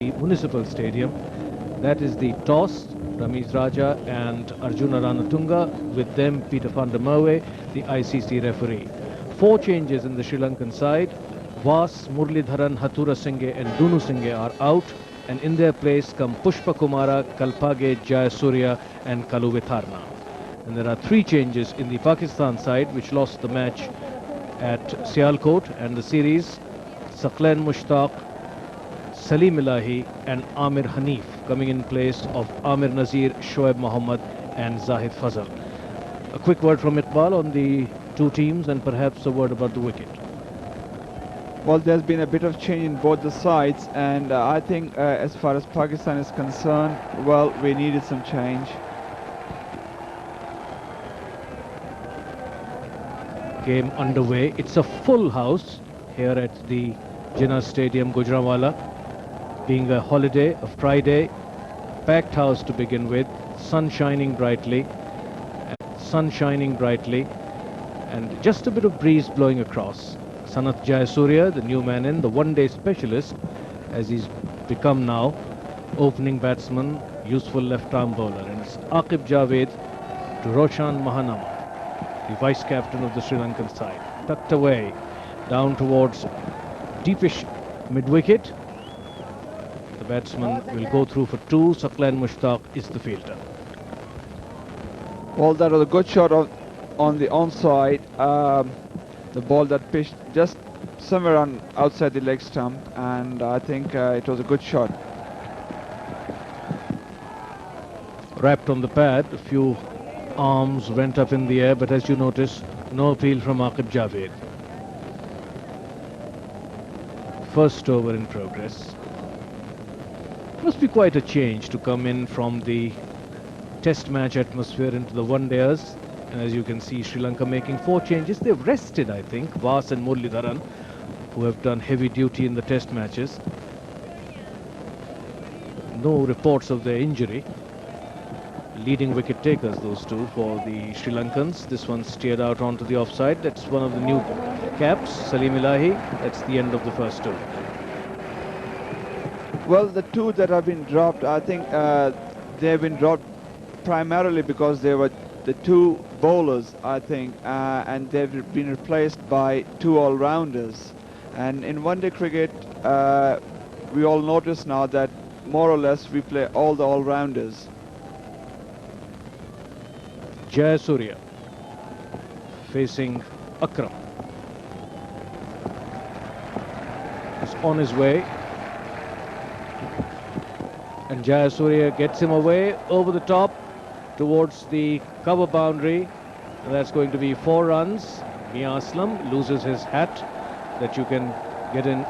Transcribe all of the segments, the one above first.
Municipal Stadium. That is the toss. Ramiz Raja and Arjuna Ranatunga, with them Peter van der Merwe, the ICC referee. Four changes in the Sri Lankan side. Vas, Murlidharan, Hathura Singhe and Dunu Singhe are out, and in their place come Pushpa Kumara, Kalpage, Jayasurya and Kaluvitharna. And there are three changes in the Pakistan side, which lost the match at Sialkot and the series. Saqlain Mushtaq, Salim Elahi and Amir Hanif coming in place of Amir Nazir, Shoaib Mohammad and Zahid Fazal. A quick word from Iqbal on the two teams and perhaps a word about the wicket. Well, there's been a bit of change in both the sides, and I think as far as Pakistan is concerned, well, we needed some change. Game underway. It's a full house here at the Jinnah Stadium, Gujranwala. Being a holiday, a Friday, packed house to begin with, sun shining brightly, and just a bit of breeze blowing across. Sanath Jayasurya, the new man in, the one-day specialist, as he's become now, opening batsman, useful left-arm bowler. And it's Aqib Javed to Roshan Mahanama, the vice-captain of the Sri Lankan side. Tucked away, down towards deepish mid-wicket. The batsman will go through for two. Saqlain Mushtaq is the fielder. Well, that was a good shot on the onside. The ball that pitched just somewhere on outside the leg stump, and I think it was a good shot. Wrapped on the pad, a few arms went up in the air, but as you notice, no appeal from Aqib Javed. First over in progress. Must be quite a change to come in from the test match atmosphere into the one-dayers. And as you can see, Sri Lanka making four changes. They've rested, I think, Vas and Murlidharan, who have done heavy duty in the test matches. No reports of their injury. Leading wicket takers, those two, for the Sri Lankans. This one steered out onto the offside. That's one of the new caps, Salim Elahi. That's the end of the first over. Well, the two that have been dropped, I think they have been dropped primarily because they were the two bowlers, I think, and they've been replaced by two all-rounders. And in one-day cricket, we all notice now that more or less we play all the all-rounders. Jayasurya facing Akram. He's on his way. And Jayasurya gets him away over the top towards the cover boundary. And that's going to be 4 runs. Mia Aslam loses his hat, that you can get an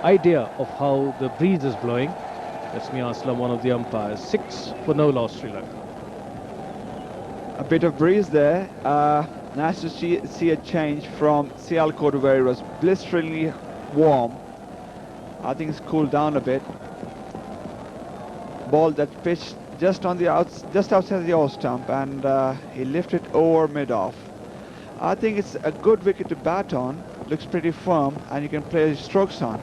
idea of how the breeze is blowing. That's Mia Aslam, one of the umpires. 6 for no loss, Sri Lanka. A bit of breeze there. Nice to see a change from Sialkot, where it was blisteringly warm. I think it's cooled down a bit. Ball that pitched just outside the off stump, and he lifted over mid-off. I think it's a good wicket to bat on. Looks pretty firm, and you can play strokes on.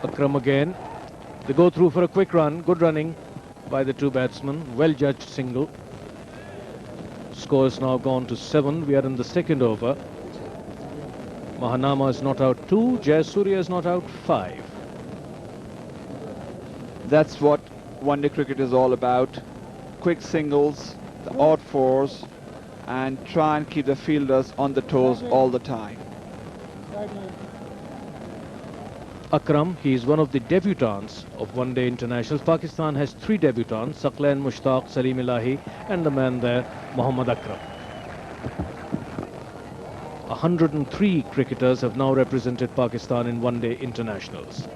Akram again. They go through for a quick run. Good running by the two batsmen. Well judged single. Score has now gone to 7. We are in the second over. Mahanama is not out 2. Jayasurya is not out 5. That's what one-day cricket is all about. Quick singles, the odd fours, and try and keep the fielders on the toes all the time. Akram, he is one of the debutants of one-day internationals. Pakistan has 3 debutants, Saqlain Mushtaq, Salim Elahi, and the man there, Mohammad Akram. 103 cricketers have now represented Pakistan in one-day internationals.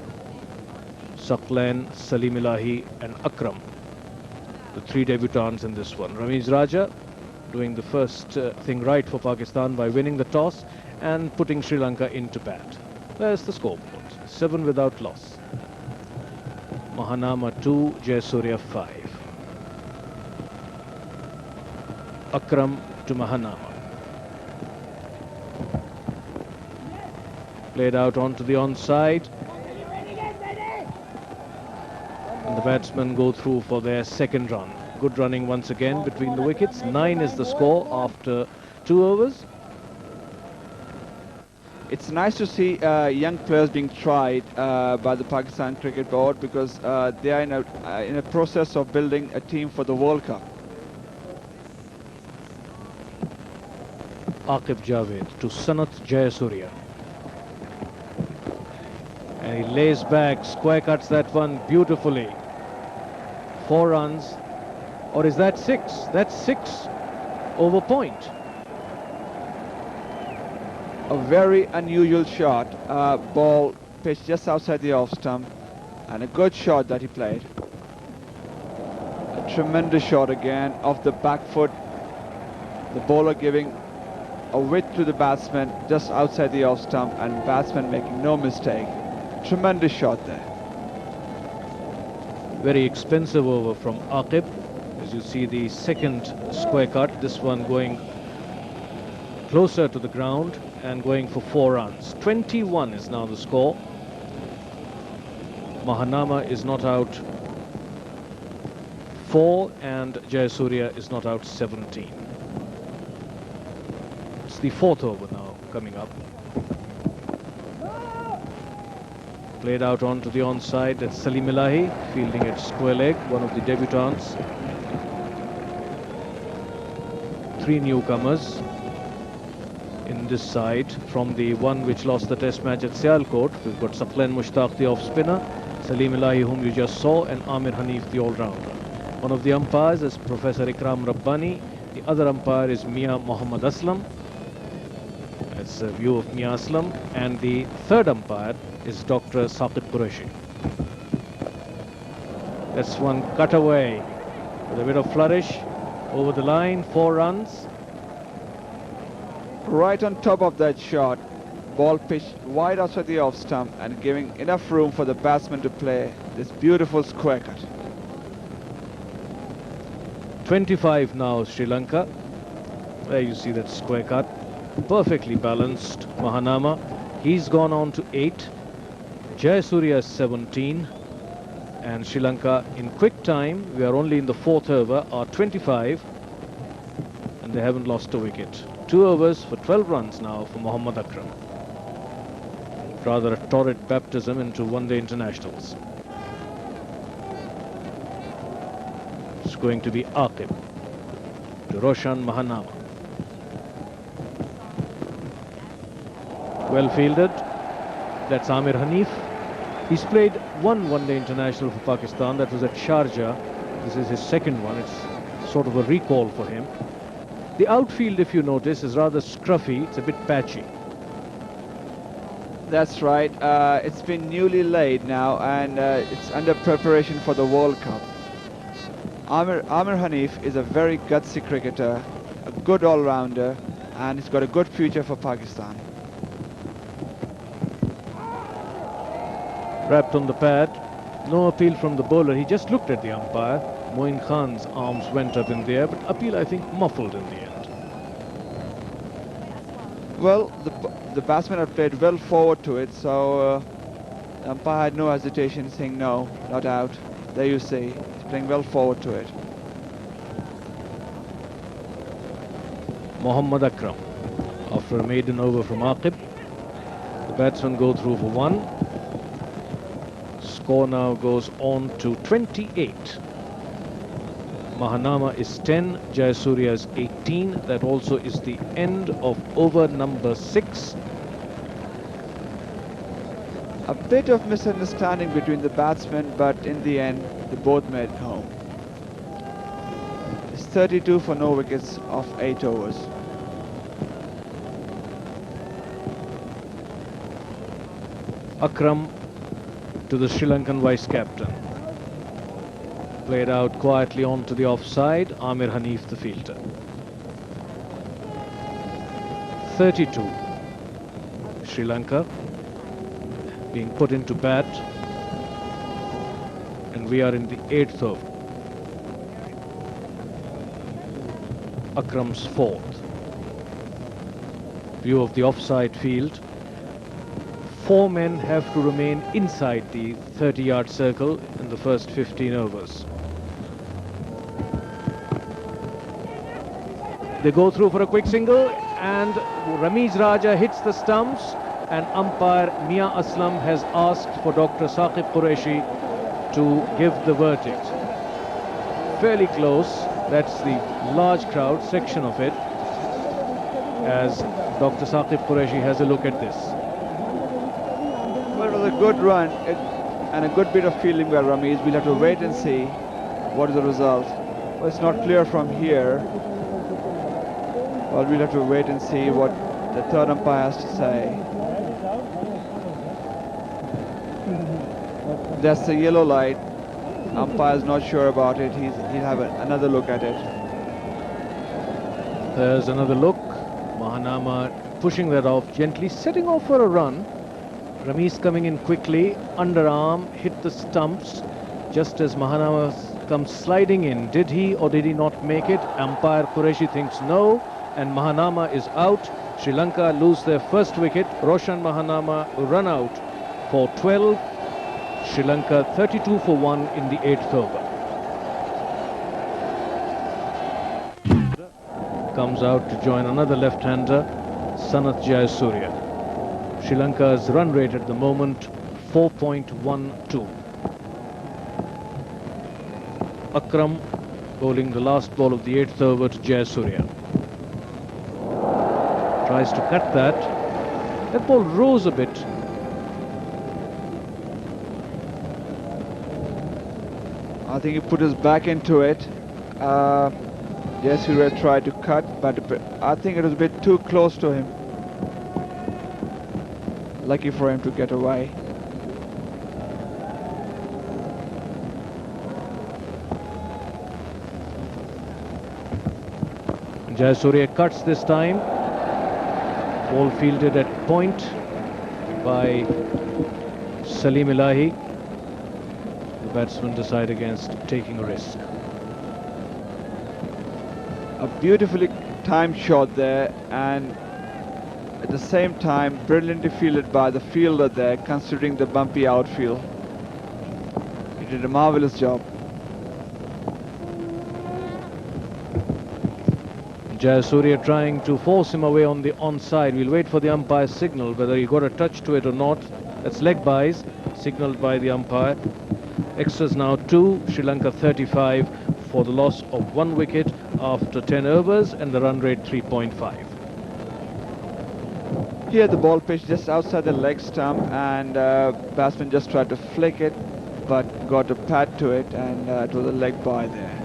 Saqlain, Salim Elahi and Akram, the 3 debutants in this one. Ramiz Raja doing the first thing right for Pakistan by winning the toss and putting Sri Lanka into bat. There's the scoreboard. 7 without loss. Mahanama 2, Jayasurya 5. Akram to Mahanama. Played out onto the onside. And the batsmen go through for their second run. Good running once again between the wickets. 9 is the score after 2 overs. It's nice to see young players being tried by the Pakistan Cricket Board, because they are in a process of building a team for the World Cup. Aqib Javed to Sanat Jayasuriya. And he lays back, square cuts that one beautifully. 4 runs. Or is that 6? That's 6 over point. A very unusual shot. Ball pitched just outside the off stump, and a good shot that he played. A tremendous shot again off the back foot. The bowler giving a width to the batsman just outside the off stump, and batsman making no mistake. Tremendous shot there. Very expensive over from Aqib. As you see the second square cut, this one going closer to the ground and going for 4 runs. 21 is now the score. Mahanama is not out 4 and Jayasuriya is not out 17. It's the 4th over now coming up. Played out onto the onside. That's Salim Elahi fielding at square leg, one of the debutants. 3 newcomers in this side from the one which lost the test match at Sialkot. We've got Saqlain Mushtaq, the off-spinner, Salim Elahi, whom you just saw, and Amir Hanif, the all-rounder. One of the umpires is Professor Ikram Rabbani. The other umpire is Mia Muhammad Aslam. That's a view of Mia Aslam. And the third umpire is Dr. Saqib Qureshi. That's one cut away with a bit of flourish over the line. 4 runs. Right on top of that shot, ball pitched wide outside the off stump and giving enough room for the batsman to play this beautiful square cut. 25 now, Sri Lanka. There you see that square cut. Perfectly balanced. Mahanama, he's gone on to 8. Jayasuriya 17. And Sri Lanka in quick time, we are only in the 4th over, are 25. And they haven't lost a wicket. 2 overs for 12 runs now for Mohammad Akram. Rather a torrid baptism into one-day internationals. It's going to be Aqib to Roshan Mahanama. Well fielded. That's Amir Hanif. He's played one-day international for Pakistan. That was at Sharjah. This is his second one. It's sort of a recall for him. The outfield, if you notice, is rather scruffy. It's a bit patchy. That's right. It's been newly laid now, and it's under preparation for the World Cup. Amir Hanif is a very gutsy cricketer, a good all-rounder, and he's got a good future for Pakistan. Wrapped on the pad. No appeal from the bowler. He just looked at the umpire. Moin Khan's arms went up in the air, but appeal, I think, muffled in the end. Well, the batsman had played well forward to it, so the umpire had no hesitation, saying no, not out. There you see, he's playing well forward to it. Mohammad Akram, after a maiden over from Aqib. The batsmen go through for 1. Score now goes on to 28. Mahanama is 10, Jayasuriya is 18. That also is the end of over number 6. A bit of misunderstanding between the batsmen, but in the end, they both made it home. It's 32 for no wickets of 8 overs. Akram to the Sri Lankan vice-captain. Played out quietly onto the offside. Amir Hanif, the fielder. 32. Sri Lanka being put into bat. And we are in the 8th over. Akram's 4th. View of the offside field. 4 men have to remain inside the 30-yard circle in the first 15 overs. They go through for a quick single, and Ramiz Raja hits the stumps, and umpire Mia Aslam has asked for Dr. Saqib Qureshi to give the verdict. Fairly close, that's the large crowd section of it, as Dr. Saqib Qureshi has a look at this. Well, it was a good run and a good bit of fielding by Ramiz. We'll have to wait and see what is the result. Well, it's not clear from here. Well, we'll have to wait and see what the third umpire has to say. That's the yellow light. Umpire's not sure about it. He'll have another look at it. There's another look. Mahanama pushing that off gently, setting off for a run. Ramiz coming in quickly, underarm, hit the stumps just as Mahanama comes sliding in. Did he or did he not make it? Umpire Qureshi thinks no, and Mahanama is out. Sri Lanka lose their first wicket. Roshan Mahanama run out for 12. Sri Lanka 32 for 1 in the 8th over. Comes out to join another left-hander, Sanath Jayasuriya. Sri Lanka's run rate at the moment 4.12. Akram bowling the last ball of the 8th over to Jayasuriya. Tries to cut that. That ball rose a bit. I think he put his back into it. Jayasuriya tried to cut, but I think it was a bit too close to him. Lucky for him to get away. Jayasuriya cuts this time. Ball fielded at point by Salim Elahi. The batsmen decide against taking a risk. A beautifully timed shot there, and at the same time brilliantly fielded by the fielder there, considering the bumpy outfield. He did a marvelous job. Jayasuriya trying to force him away on the onside. We'll wait for the umpire's signal, whether he got a touch to it or not. That's leg byes, signalled by the umpire. Extras now 2, Sri Lanka 35 for the loss of 1 wicket after 10 overs, and the run rate 3.5. Here the ball pitched just outside the leg stump, and batsman just tried to flick it, but got a pad to it, and it was a leg bye there.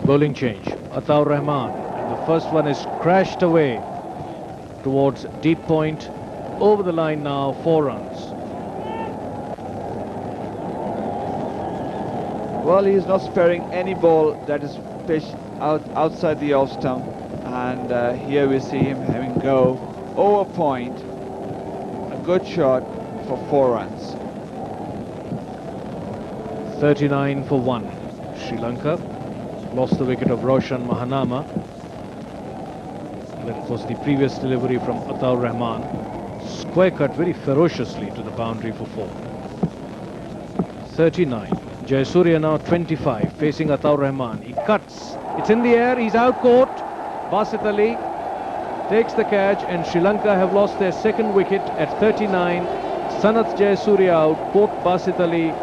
Bowling change. Ataur Rahman, and the first one is crashed away towards deep point. Over the line now, 4 runs. Well, he's not sparing any ball that is pitched outside the off stump, and here we see him having go over point. A good shot for 4 runs. 39 for 1. Sri Lanka lost the wicket of Roshan Mahanama. That was the previous delivery from Ataur Rahman. Square cut very ferociously to the boundary for 4. 39. Jayasuriya now 25, facing Ataur Rahman. He cuts. It's in the air. He's out caught. Basit Ali takes the catch, and Sri Lanka have lost their second wicket at 39. Sanath Jayasuriya out, caught Basit Ali,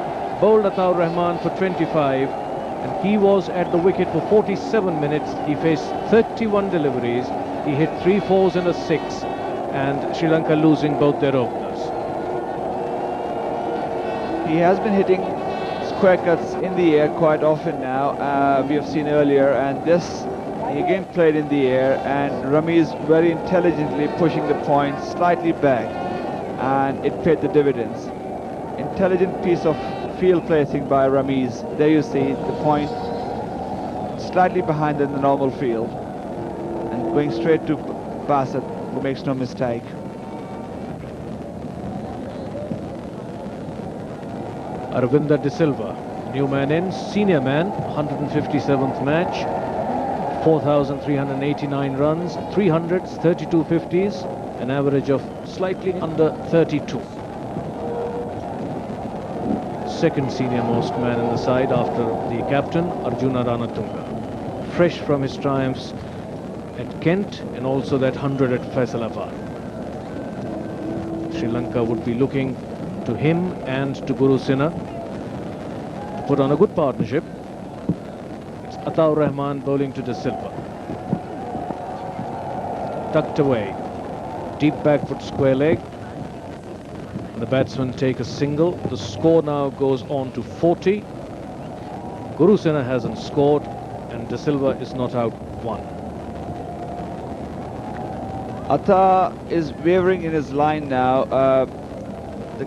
bowled Ataur Rahman for 25, and he was at the wicket for 47 minutes. He faced 31 deliveries. He hit 3 fours and a 6, and Sri Lanka losing both their openers. He has been hitting square cuts in the air quite often now. We have seen earlier, and this he again played in the air, and Ramiz very intelligently pushing the point slightly back, and it paid the dividends. Intelligent piece of field placing by Ramiz. There you see the point slightly behind in the normal field, and going straight to Basit, who makes no mistake. Aravinda De Silva, new man in, senior man, 157th match. 4,389 runs, 300s, 32 50s, an average of slightly under 32. Second senior most man in the side after the captain, Arjuna Ranatunga. Fresh from his triumphs at Kent and also that 100 at Faisalabad. Sri Lanka would be looking to him and to Guru Sinha to put on a good partnership. It's Ataur Rahman bowling to De Silva. Tucked away. Deep back foot square leg. The batsmen take a single. The score now goes on to 40. Guru Sinha hasn't scored and De Silva is not out 1. Atta is wavering in his line now. The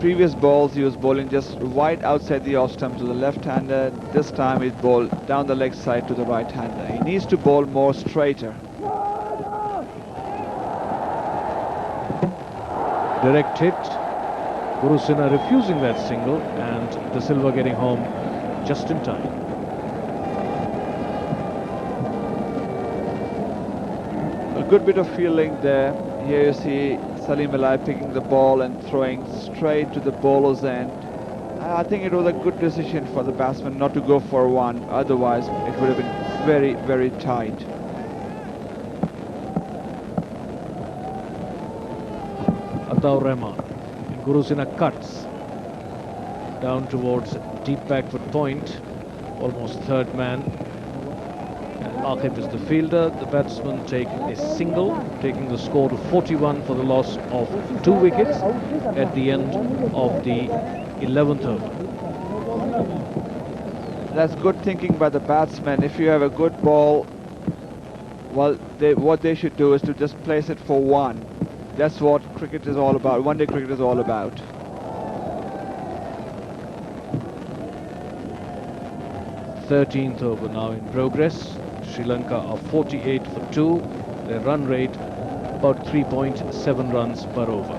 previous balls he was bowling just wide outside the off stump to the left-hander. This time he's bowled down the leg side to the right-hander. He needs to bowl more straighter. Direct hit. Guru Sinha refusing that single and De Silva getting home just in time. A good bit of fielding there. Here you see Salim Elahi picking the ball and throwing straight to the bowler's end. I think it was a good decision for the batsman not to go for one, otherwise it would have been very, very tight. Ataur Rahman. Guru Sinha cuts down towards deep back foot point, almost third man. Aqib is the fielder. The batsmen take a single, taking the score to 41 for the loss of 2 wickets at the end of the 11th over. That's good thinking by the batsman. If you have a good ball, well, what they should do is to just place it for 1. That's what cricket is all about. One-day cricket is all about. Thirteenth over now in progress. Sri Lanka are 48 for 2. Their run rate about 3.7 runs per over.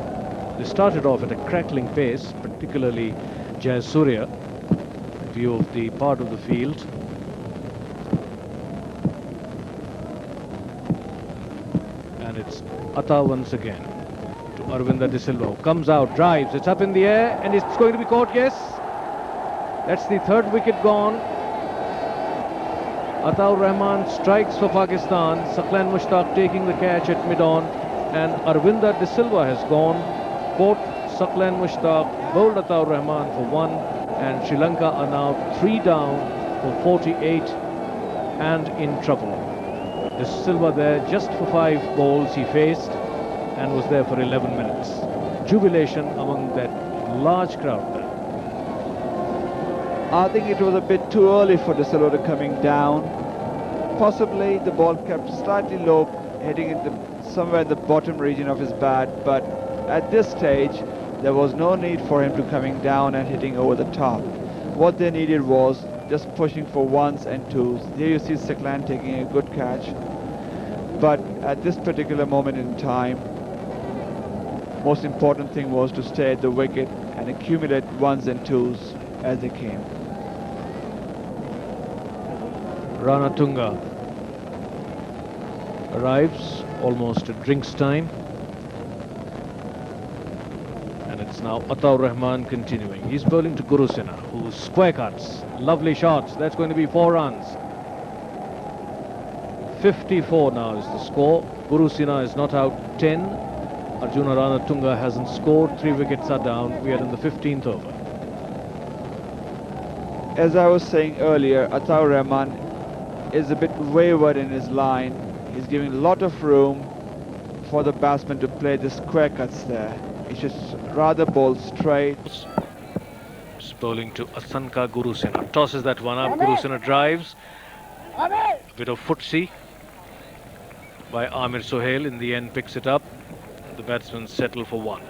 They started off at a crackling pace, particularly Jayasuriya, in view of the part of the field. And it's Atta once again to Arvinda De Silva, who comes out, drives, it's up in the air and it's going to be caught, yes. That's the 3rd wicket gone. Ataur Rahman strikes for Pakistan. Saqlain Mushtaq taking the catch at mid-on, and Arvinda De Silva has gone, caught Saqlain Mushtaq, bowled Ataur Rahman for 1, and Sri Lanka are now 3 down for 48 and in trouble. De Silva there just for 5 balls he faced and was there for 11 minutes. Jubilation among that large crowd there. I think it was a bit too early for De Silva coming down. Possibly the ball kept slightly low, heading into somewhere in the bottom region of his bat, but at this stage there was no need for him to coming down and hitting over the top. What they needed was just pushing for 1s and 2s. Here you see Saqlain taking a good catch, but at this particular moment in time, most important thing was to stay at the wicket and accumulate 1s and 2s as they came. Ranatunga arrives almost at drinks time, and it's now Ataur Rahman continuing. He's bowling to Guru Sinha, who square cuts, lovely shots. That's going to be 4 runs. 54 now is the score. Guru Sinha is not out 10. Arjuna Ranatunga hasn't scored. 3 wickets are down. We are in the 15th over. As I was saying earlier, Ataur Rahman is a bit wayward in his line. He's giving a lot of room for the batsman to play the square cuts there. He should rather bowl straight. It's bowling to Asanka Guru Sinha. Tosses that one up. Guru Sinha drives. A bit of footsie by Amir Sohail. In the end picks it up. The batsmen settle for 1.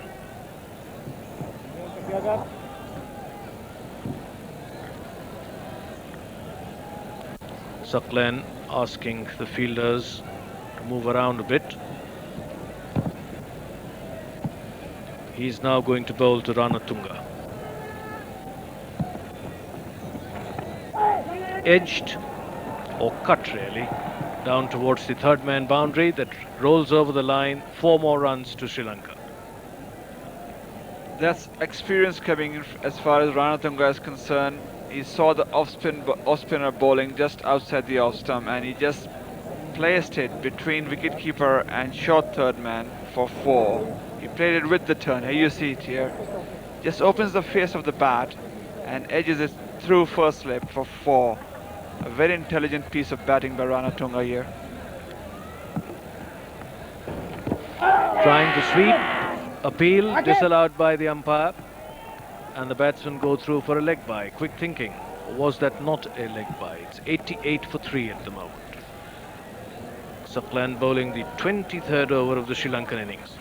Saqlain asking the fielders to move around a bit. He's now going to bowl to Ranatunga. Edged or cut really, down towards the third man boundary that rolls over the line. 4 more runs to Sri Lanka. That's experience coming in as far as Ranatunga is concerned. He saw the off-spinner bowling just outside the off stump, and he just placed it between wicketkeeper and short third man for 4. He played it with the turn. Here you see it here. Just opens the face of the bat and edges it through first slip for 4. A very intelligent piece of batting by Ranatunga here. Trying to sweep, appeal disallowed by the umpire, and the batsmen go through for a leg bye. Quick thinking, was that not a leg bye? It's 88 for 3 at the moment. Saqlain bowling the 23rd over of the Sri Lankan innings.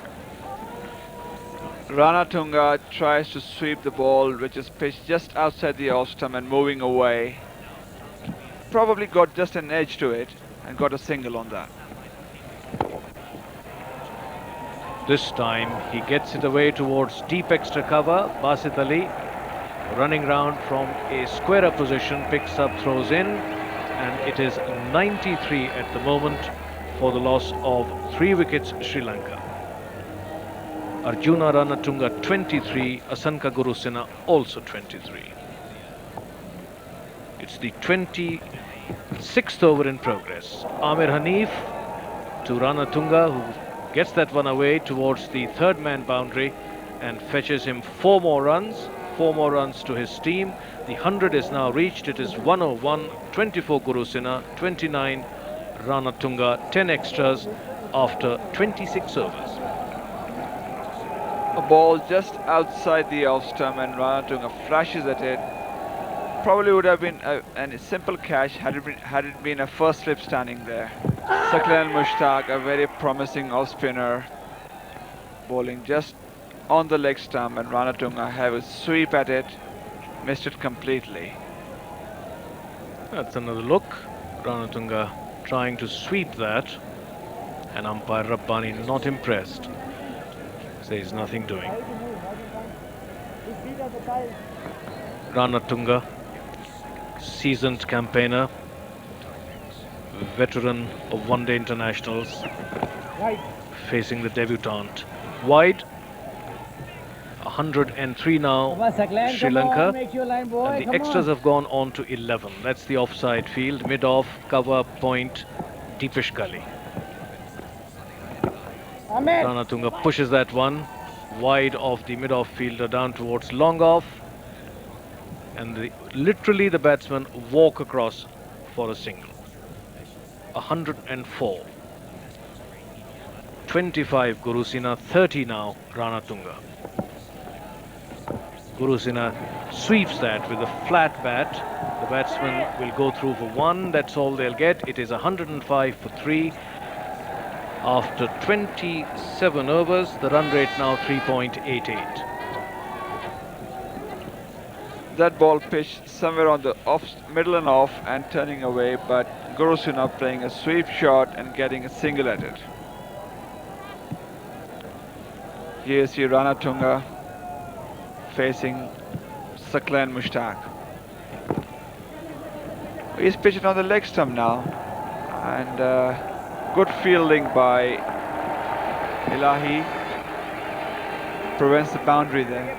Ranatunga tries to sweep the ball, which is pitched just outside the off stump and moving away. Probably got just an edge to it and got a single on that. This time he gets it away towards deep extra cover. Basit Ali running round from a squarer position, picks up, throws in, and it is 93 at the moment for the loss of 3 wickets Sri Lanka. Arjuna Ranatunga 23, Asanka Gurusena also 23. It's the 26th over in progress. Amir Hanif to Ranatunga, who gets that one away towards the third man boundary and fetches him 4 more runs. 4 more runs to his team. The 100 is now reached. It is 101, 24 Gurusena, 29 Ranatunga, 10 extras after 26 overs. A ball just outside the off stump and Ranatunga flashes at it. Probably would have been a simple catch had it been a first slip standing there. Saqlain Mushtaq, a very promising off spinner, bowling just on the leg stump, and Ranatunga have a sweep at it, missed it completely. That's another look. Ranatunga trying to sweep that, and umpire Rabbani not impressed. Says nothing doing. Ranatunga, seasoned campaigner, veteran of one-day internationals, facing the debutant. Wide, 103 now, Sri Lanka, and the extras have gone on to 11. That's the offside field, mid-off, cover, point, deepish gully. Ranatunga pushes that one wide of the mid-off fielder down towards long off, and literally the batsmen walk across for a single. 104. 25 Gurusena, 30 now Ranatunga. Gurusena sweeps that with a flat bat. The batsman will go through for 1. That's all they'll get. It is 105 for 3. After 27 overs, the run rate now 3.88. That ball pitched somewhere on the middle and off and turning away, but Gurusena playing a sweep shot and getting a single at it. Here you see Ranatunga facing Saqlain Mushtaq. He's pitching on the leg stump now, and good fielding by Elahi prevents the boundary there.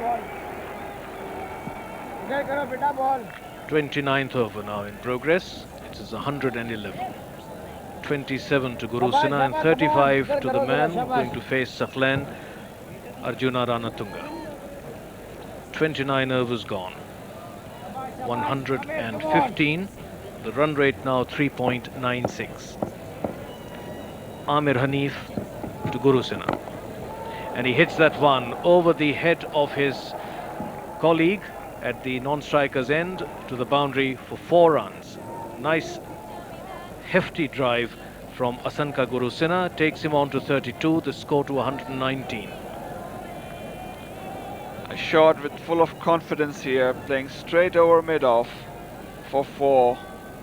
29th over now in progress. It is 111. 27 to Gurusena and 35 to the man going to face Saqlain, Arjuna Ranatunga. 29 overs gone. 115. The run rate now 3.96. Amir Hanif to Gurusena. And he hits that one over the head of his colleague at the non-striker's end to the boundary for 4 runs. Nice hefty drive from Asanka Gurusena, takes him on to 32, the score to 119. A shot with full of confidence here, playing straight over mid-off for 4.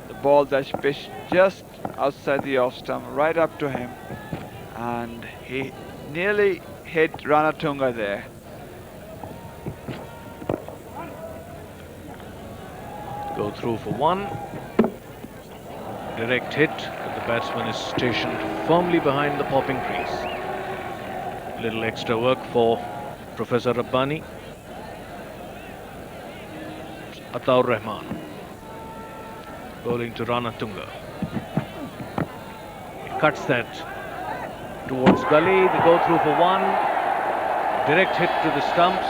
The ball that's pitched just outside the off stump, right up to him, and he nearly hit Ranatunga there. Go through for 1. Direct hit, but the batsman is stationed firmly behind the popping crease. Little extra work for Professor Rabbani. Ataur Rahman bowling to Ranatunga. He cuts that towards gully. They go through for one. Direct hit to the stumps.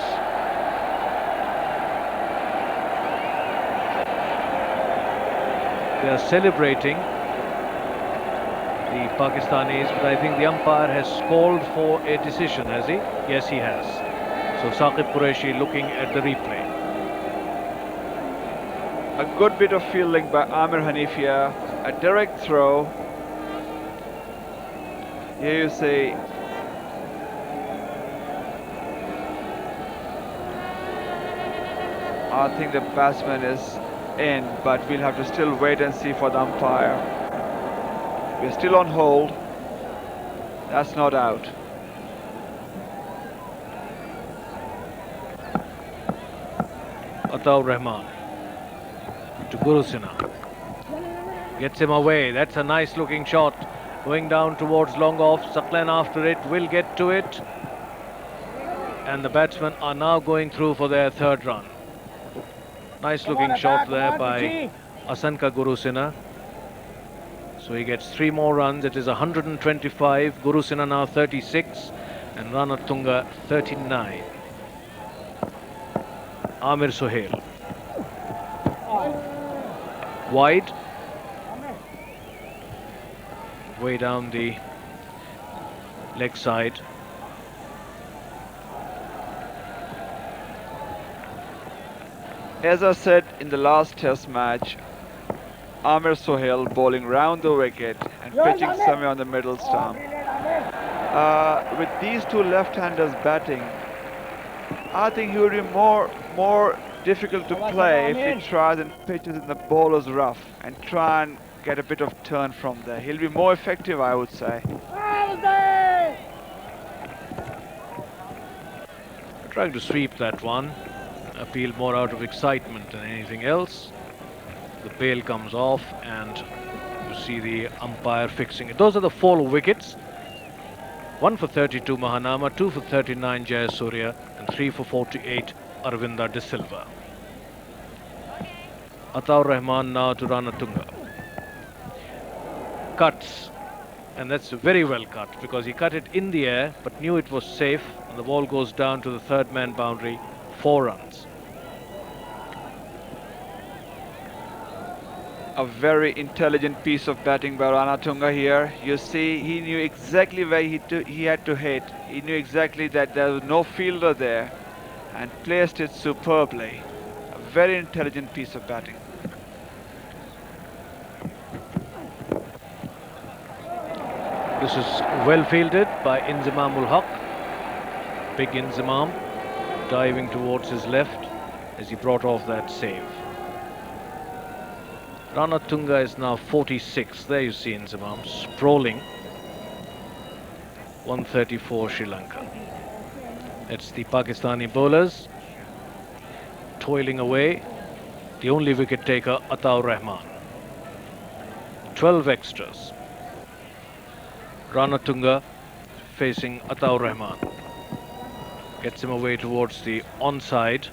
They are celebrating, the Pakistanis, but I think the umpire has called for a decision, has he? Yes, he has. So Saqib Qureshi looking at the replay. A good bit of fielding by Amir Hanifia, a direct throw. Here you see I think the batsman is in, but we'll have to still wait and see for the umpire. We're still on hold. That's not out. Ataur Rahman to Guru Sinha. Gets him away. That's a nice looking shot. Going down towards long off. Saklan after it. Will get to it. And the batsmen are now going through for their third run. Nice looking shot there by Asanka Guru Sinha. So he gets 3 more runs. It is 125. Guru Sinha now 36. And Ranatunga 39. Amir Sohail. Wide. Way down the leg side. As I said in the last test match, Amir Sohail bowling round the wicket and pitching somewhere on the middle stump. With these two left-handers batting, I think he would be more difficult to play if he tries and pitches in the bowler's rough and try and get a bit of turn from there. He'll be more effective, I would say. Trying to sweep that one. Appeal more out of excitement than anything else. The bail comes off and you see the umpire fixing it. Those are the 4 wickets. 1 for 32 Mahanama, 2 for 39 Jayasurya and 3 for 48 Arvinda De Silva. Ataur Rahman now to Ranatunga. Cuts, and that's very well cut because he cut it in the air but knew it was safe, and the ball goes down to the third man boundary, 4 runs. A very intelligent piece of batting by Ranatunga here. You see, he knew exactly where he had to hit. He knew exactly that there was no fielder there and placed it superbly. A very intelligent piece of batting. This is well fielded by Inzamamul Haq. Big Inzamam diving towards his left as he brought off that save. Ranatunga is now 46. There you see Inzamam sprawling. 134 Sri Lanka. It's the Pakistani bowlers toiling away. The only wicket taker, Ataur Rahman. 12 extras. Ranatunga facing Ataur Rahman. Gets him away towards the onside.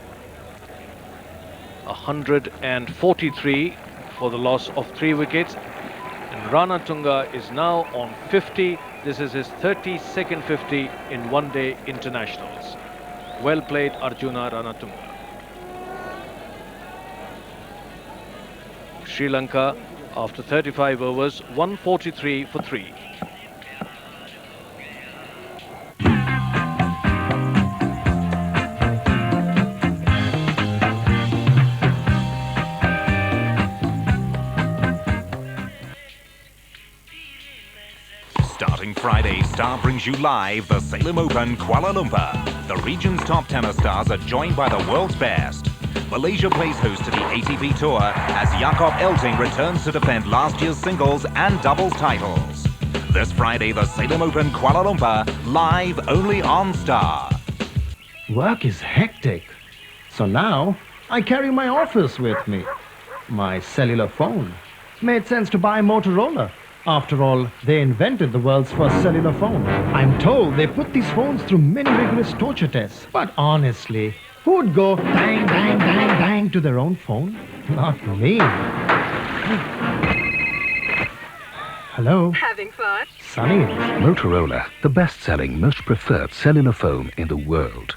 143 for the loss of 3 wickets. And Ranatunga is now on 50. This is his 32nd 50 in one-day internationals. Well played, Arjuna Ranatunga. Sri Lanka, after 35 overs, 143 for 3. Starting Friday, Star brings you live the Salem Open Kuala Lumpur. The region's top tennis stars are joined by the world's best. Malaysia plays host to the ATP Tour as Jakob Elting returns to defend last year's singles and doubles titles. This Friday, the Salem Open Kuala Lumpur, live only on Star. Work is hectic. So now I carry my office with me, my cellular phone. Made sense to buy Motorola. After all, they invented the world's first cellular phone. I'm told they put these phones through many rigorous torture tests. But honestly, who would go bang, bang, bang, bang to their own phone? Not me. Hello? Having fun? Sunny. Motorola, the best-selling, most preferred cellular phone in the world.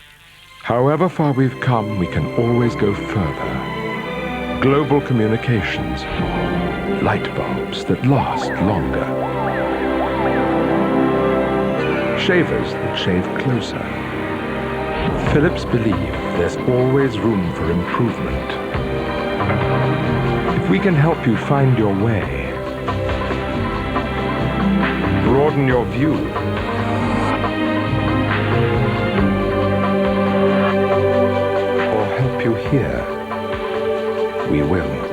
However far we've come, we can always go further. Global communications. Light bulbs that last longer. Shavers that shave closer. Philips believe there's always room for improvement. If we can help you find your way, broaden your view, or help you hear, we will.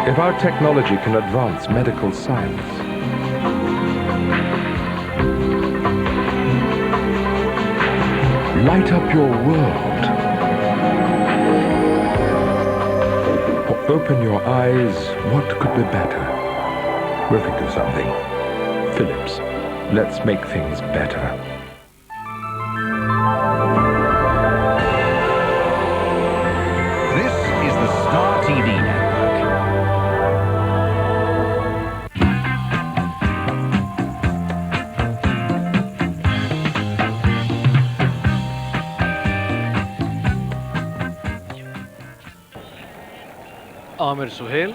If our technology can advance medical science, light up your world, or open your eyes, what could be better? We'll think of something. Philips, let's make things better. This is the Star TV Network. Sohail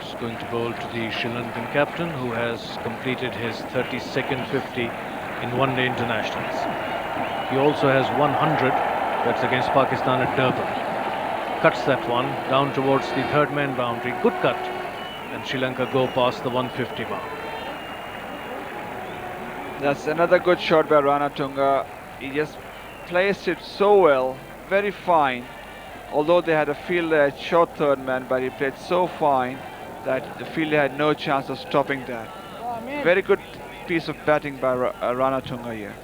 is going to bowl to the Sri Lankan captain, who has completed his 32nd 50 in one-day internationals. He also has 100, that's against Pakistan at Durban. Cuts that one down towards the third man boundary. Good cut, and Sri Lanka go past the 150 mark. That's another good shot by Ranatunga. He just placed it so well, very fine. Although they had a fielder at short third man, but he played so fine that the fielder had no chance of stopping that. Very good piece of batting by Ranatunga here.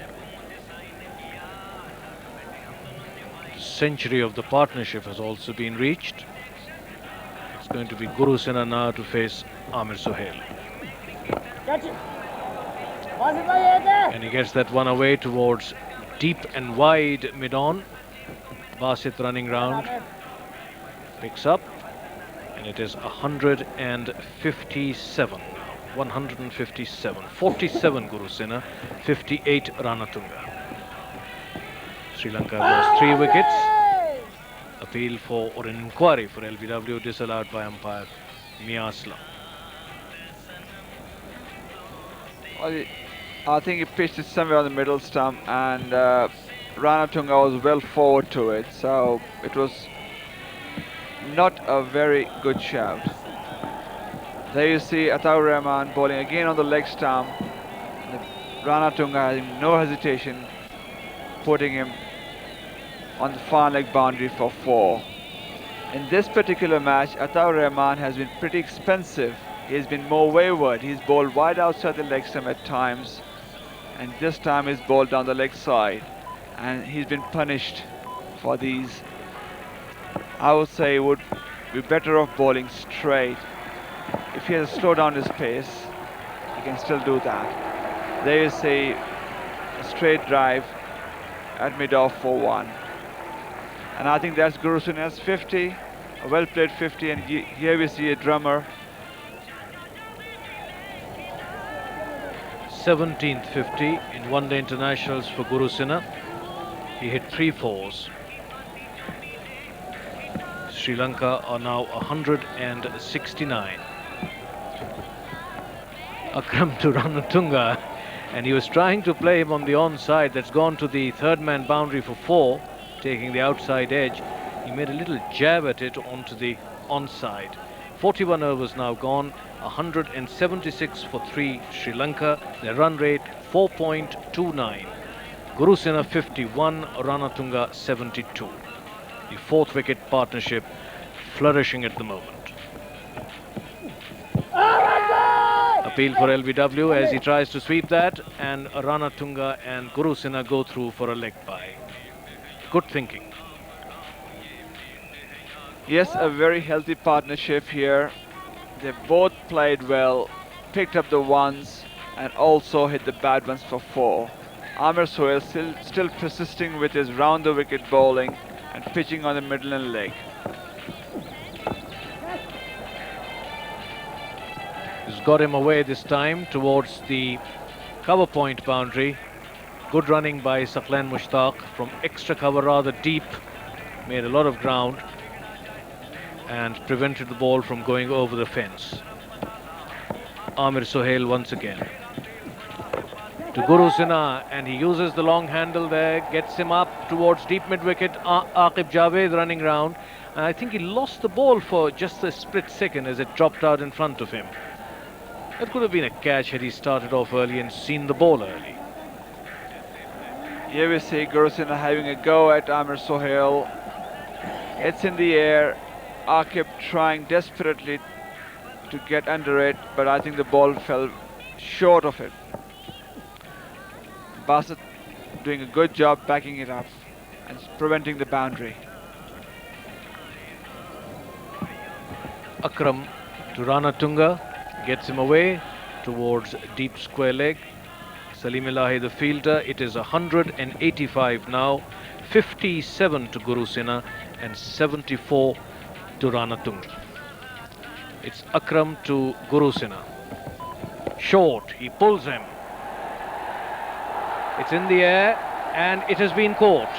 Century of the partnership has also been reached. It's going to be Guru Sena now to face Sohail. And he gets that one away towards deep and wide mid-on. Basit running round, picks up, and it is 157 now. 157. 47 Guru Sena, 58 Ranatunga. Sri Lanka lost 3 wickets. Appeal for or an inquiry for LBW disallowed by umpire Mia Aslam. Well, I think he pitched it somewhere on the middle stump, and Ranatunga was well forward to it, so it was not a very good shout. There you see Ataur Rahman bowling again on the leg stump. Ranatunga having no hesitation, putting him on the far leg boundary for 4. In this particular match, Ataur Rahman has been pretty expensive. He has been more wayward. He's bowled wide outside the leg stump at times, and this time he's bowled down the leg side, and he's been punished for these. I would say he would be better off bowling straight. If he has to slow down his pace, he can still do that. There you see a straight drive at mid-off for 1. And I think that's Guru Sena's 50, a well-played 50, and here we see a drummer. 17th 50 in one-day internationals for Guru Sena. He hit 3 fours. Sri Lanka are now 169. Akram to Ranatunga, and he was trying to play him on the onside. That's gone to the third man boundary for 4, taking the outside edge. He made a little jab at it onto the onside. 41 overs now gone, 176 for 3 Sri Lanka. Their run rate 4.29. Guru Sena 51, Ranatunga 72. The 4th wicket partnership flourishing at the moment. Appeal for LBW as he tries to sweep that, and Ranatunga and Guru Sena go through for a leg bye. Good thinking. Yes, a very healthy partnership here. They both played well, picked up the ones and also hit the bad ones for 4. Amir Sohail still persisting with his round the wicket bowling and pitching on the middle and leg. He's got him away this time towards the cover point boundary. Good running by Saqlan Mushtaq from extra cover, rather deep. Made a lot of ground and prevented the ball from going over the fence. Amir Sohail once again to Guru Sinha, and he uses the long handle there, gets him up towards deep mid-wicket. Aqib Javed running round, and I think he lost the ball for just a split second as it dropped out in front of him. That could have been a catch had he started off early and seen the ball early. Here we see Guru Sinha having a go at Amir Sohail. It's in the air. Aqib trying desperately to get under it, but I think the ball fell short of it. Bassett doing a good job backing it up and preventing the boundary. Akram to Ranatunga, gets him away towards deep square leg. Salim Elahi the fielder. It is 185 now, 57 to Guru Sinha and 74 to Ranatunga. It's Akram to Guru Sinha. Short, he pulls him. It's in the air and it has been caught.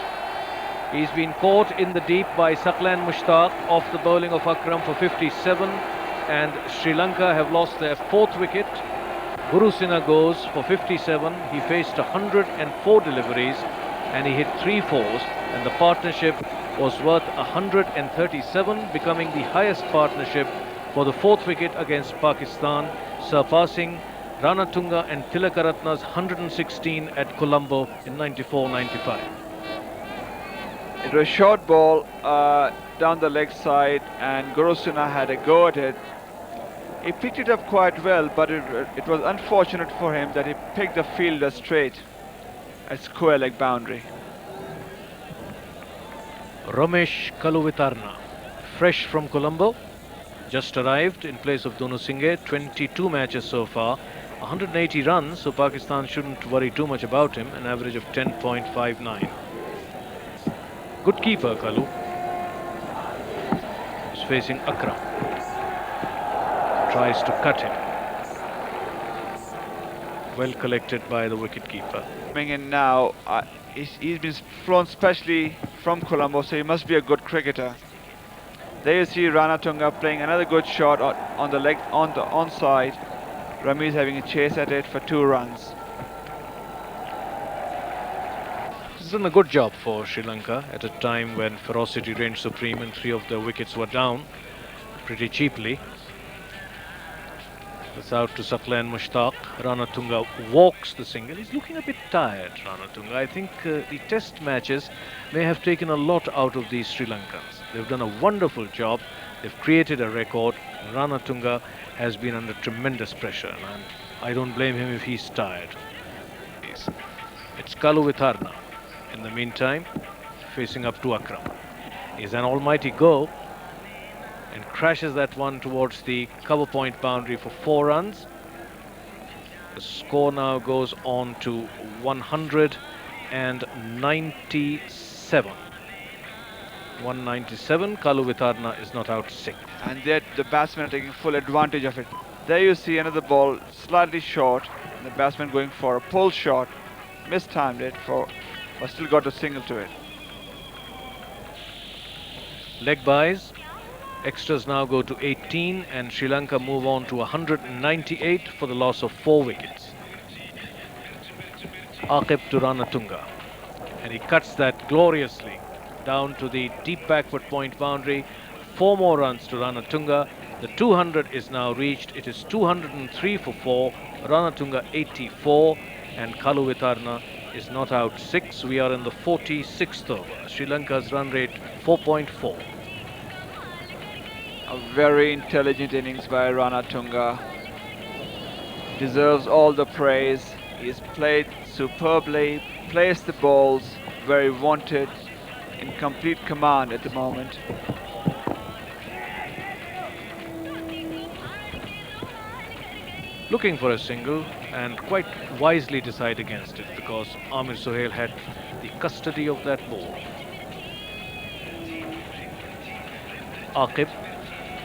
He's been caught in the deep by Saqlan Mushtaq off the bowling of Akram for 57, and Sri Lanka have lost their 4th wicket. Guru Sinha goes for 57. He faced 104 deliveries and he hit 3 fours, and the partnership was worth 137, becoming the highest partnership for the 4th wicket against Pakistan, surpassing Ranatunga and Tilakaratne's 116 at Colombo in 94-95. It was a short ball down the leg side and Guru Sinha had a go at it. He picked it up quite well, but it was unfortunate for him that he picked the fielder straight at square leg boundary. Ramesh Kaluvitarna, fresh from Colombo, just arrived in place of Dunu Singhe. 22 matches so far, 180 runs, so Pakistan shouldn't worry too much about him, an average of 10.59. Good keeper, Kalu. He's facing Akram. Tries to cut him. Well collected by the wicketkeeper. Coming in now, he's been flown specially from Colombo, so he must be a good cricketer. There you see Ranatunga playing another good shot on the leg, on the onside. Rami is having a chase at it for 2 runs. He's done a good job for Sri Lanka at a time when ferocity reigned supreme and 3 of their wickets were down pretty cheaply. It's out to Saqlan Mushtaq. Ranatunga walks the single. He's looking a bit tired, Ranatunga. I think the test matches may have taken a lot out of these Sri Lankans. They've done a wonderful job. They've created a record. Ranatunga has been under tremendous pressure, and I don't blame him if he's tired. It's Kaluvitarna in the meantime, facing up to Akram. He's an almighty go and crashes that one towards the cover point boundary for 4 runs. The score now goes on to 197. 197. Kaluvitarna is not out sick. And there the batsmen are taking full advantage of it. There you see another ball slightly short. The batsman going for a pull shot. Mistimed it but still got a single to it. Leg byes. Extras now go to 18 and Sri Lanka move on to 198 for the loss of 4 wickets. Aqib to Ranatunga, and he cuts that gloriously down to the deep backward point boundary. 4 more runs to Ranatunga. The 200 is now reached. It is 203 for 4. Ranatunga 84 and Kaluvitarna is not out 6. We are in the 46th over. Sri Lanka's run rate 4.4. A very intelligent innings by Ranatunga. Deserves all the praise. He's played superbly, placed the balls where he wanted, in complete command at the moment. looking for a single and quite wisely decide against it because Amir Sohail had the custody of that ball. Aqib,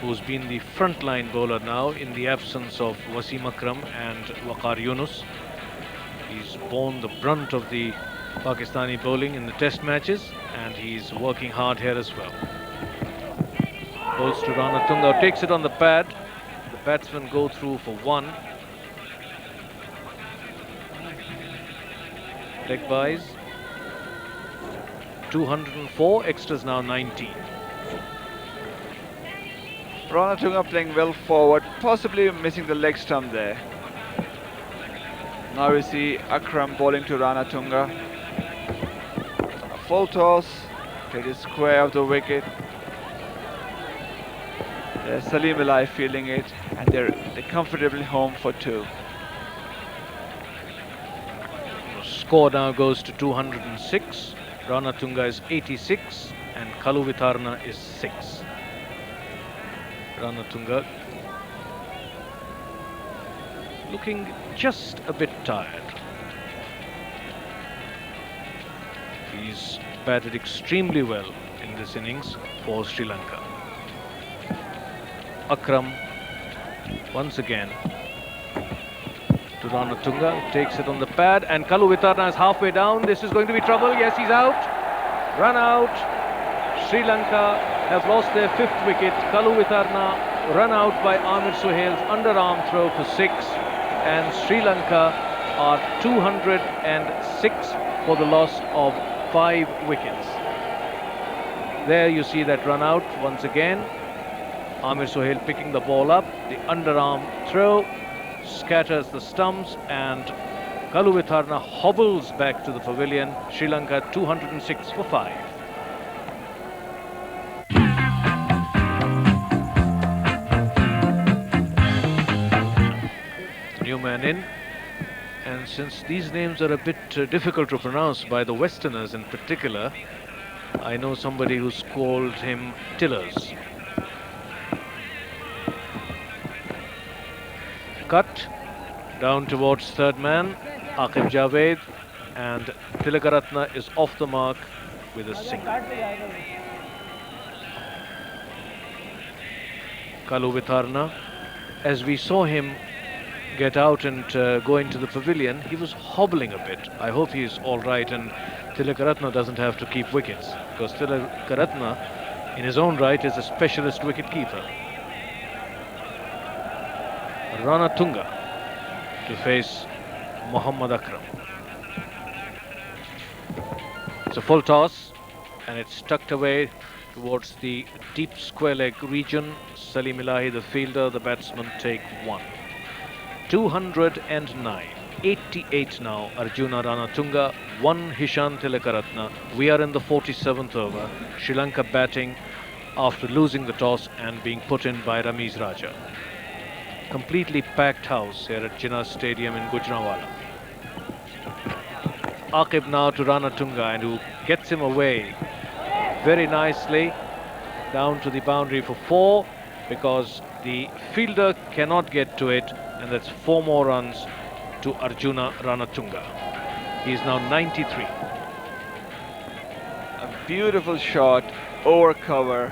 who's been the frontline bowler now in the absence of Wasim Akram and Waqar Yunus. He's borne the brunt of the Pakistani bowling in the test matches and he's working hard here as well. Bowls to Ranatunga, takes it on the pad. The batsmen go through for one. Leg byes. 204, extras now 19. Ranatunga playing well forward, possibly missing the leg stump there. Now we see Akram bowling to Ranatunga. A full toss, played it square of the wicket. There's Salim Elahi fielding it, and they're comfortably home for two. The score now goes to 206. Ranatunga is 86 and Kalu Vitarna is 6. Ranatunga looking just a bit tired. He's batted extremely well in this innings for Sri Lanka. Akram once again to Ranatunga, takes it on the pad and Kalu Vitarna is halfway down. This is going to be trouble. Yes, he's out. Run out. Sri Lanka have lost their 5th wicket. Kalu Vitarna run out by Amir Sohail's underarm throw for 6 and Sri Lanka are 206 for the loss of 5 wickets. There you see that run out once again. Amir Sohail picking the ball up, the underarm throw scatters the stumps and Kalu Vitarna hobbles back to the pavilion. Sri Lanka 206 for 5. New man in, and since these names are a bit difficult to pronounce by the Westerners in particular, I know somebody who's called him Tillers. Cut down towards third man, Aqib Javed, and Tilakaratna is off the mark with a single. Kalu Vitarna, as we saw him get out and go into the pavilion, he was hobbling a bit. I hope he's all right and Tilakaratna doesn't have to keep wickets, because Tilakaratna in his own right is a specialist wicket keeper. Ranatunga to face Muhammad Akram. It's a full toss and it's tucked away towards the deep square leg region. Salim Elahi, the fielder, the batsman take 1. 209. 88 now, Arjuna Ranatunga, 1 Hishan Tilakaratna. We are in the 47th over. Sri Lanka batting after losing the toss and being put in by Ramiz Raja. Completely packed house here at Jinnah Stadium in Gujranwala. Aqib now to Ranatunga, and who gets him away very nicely down to the boundary for 4, because the fielder cannot get to it, and that's 4 more runs to Arjuna Ranatunga. He's now 93. A beautiful shot over cover.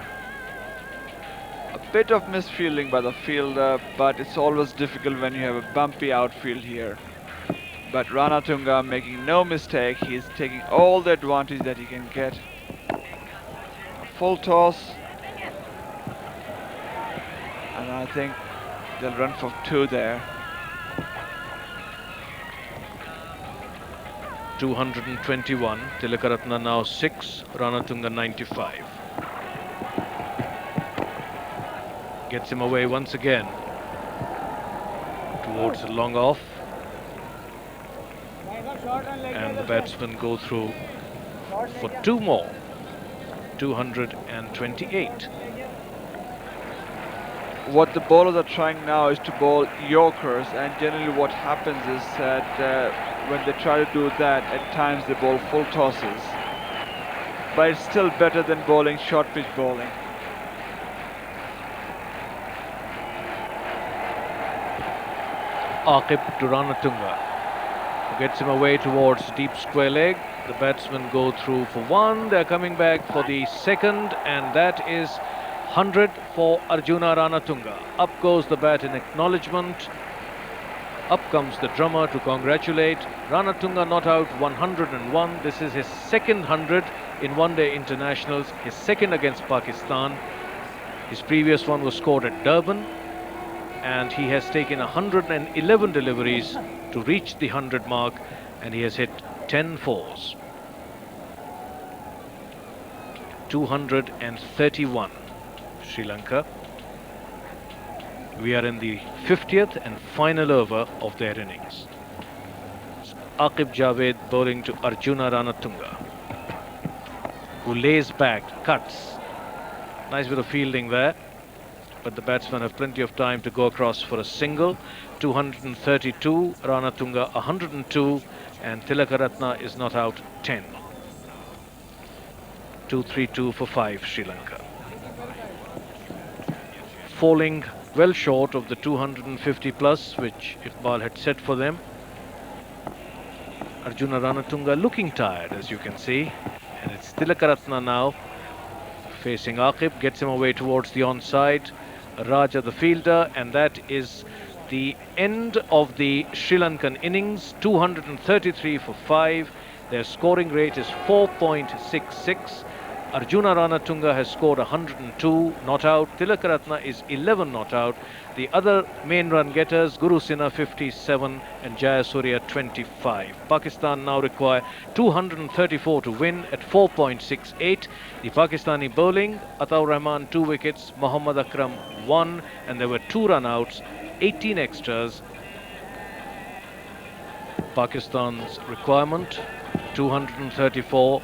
A bit of misfielding by the fielder, but it's always difficult when you have a bumpy outfield here. But Ranatunga making no mistake, he's taking all the advantage that he can get. A full toss, and I think they'll run for 2 there. 221, Tilakaratna now 6, Ranatunga 95. Gets him away once again towards the long off, and the batsmen go through for 2 more. 228. What the bowlers are trying now is to bowl Yorkers, and generally what happens is that when they try to do that, at times they bowl full tosses, but it's still better than bowling short pitch bowling. Aqib to Ranatunga. Gets him away towards deep square leg. The batsmen go through for one. They're coming back for the second, and that is 100 for Arjuna Ranatunga. Up goes the bat in acknowledgement. Up comes the drummer to congratulate. Ranatunga not out 101. This is his second 100 in one-day internationals, his second against Pakistan. His previous one was scored at Durban, and he has taken 111 deliveries to reach the 100 mark, and he has hit 10 fours. 231 Sri Lanka. We are in the 50th and final over of their innings. Aqib Javed bowling to Arjuna Ranatunga, who lays back, cuts. Nice bit of fielding there, but the batsmen have plenty of time to go across for a single. 232, Ranatunga 102, and Tilakaratna is not out 10. 232 for 5 Sri Lanka. Falling well short of the 250 plus which Iqbal had set for them. Arjuna Ranatunga looking tired, as you can see, and it's Tilakaratna now facing Aqib, gets him away towards the onside. Raja the fielder, and that is the end of the Sri Lankan innings. 233 for 5. Their scoring rate is 4.66. Arjuna Ranatunga has scored 102, not out. Tilakaratna is 11 not out. The other main run getters, Guru Sinha 57 and Jayasuriya 25. Pakistan now require 234 to win at 4.68. The Pakistani bowling, Ataur Rahman 2 wickets, Mohammad Akram 1, and there were 2 run outs, 18 extras. Pakistan's requirement 234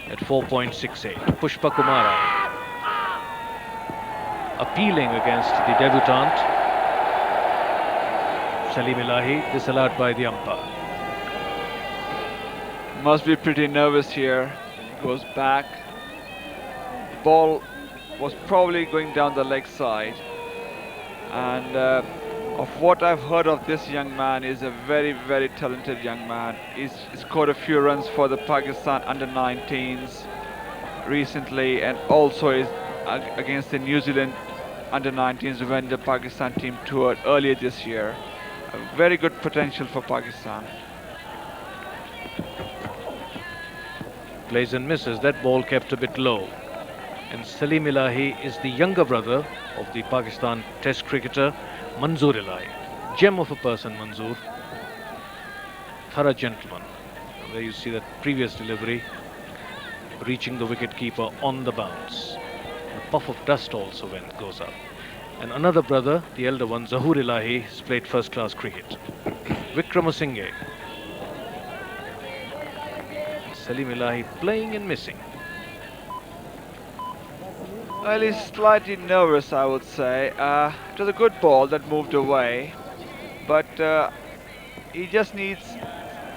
at 4.68. Pushpa Kumara appealing against the debutant Salim Elahi, disallowed by the umpire. Must be pretty nervous here. Goes back. The ball was probably going down the leg side, and of what I've heard of this young man, is a very, very talented young man. He's scored a few runs for the Pakistan under-19s recently, and also is against the New Zealand under-19s when the Pakistan team toured earlier this year. A very good potential for Pakistan. Plays and misses. That ball kept a bit low. And Salim Elahi is the younger brother of the Pakistan Test cricketer Manzoor Elahi. Gem of a person, Manzoor. Thorough gentleman. And there you see that previous delivery, reaching the wicket-keeper on the bounce. A puff of dust also goes up. And another brother, the elder one, Zahoor Elahi, has played first-class cricket. Vikramasinghe. Salim Elahi playing and missing. Well, he's slightly nervous, I would say. It was a good ball that moved away, but he just needs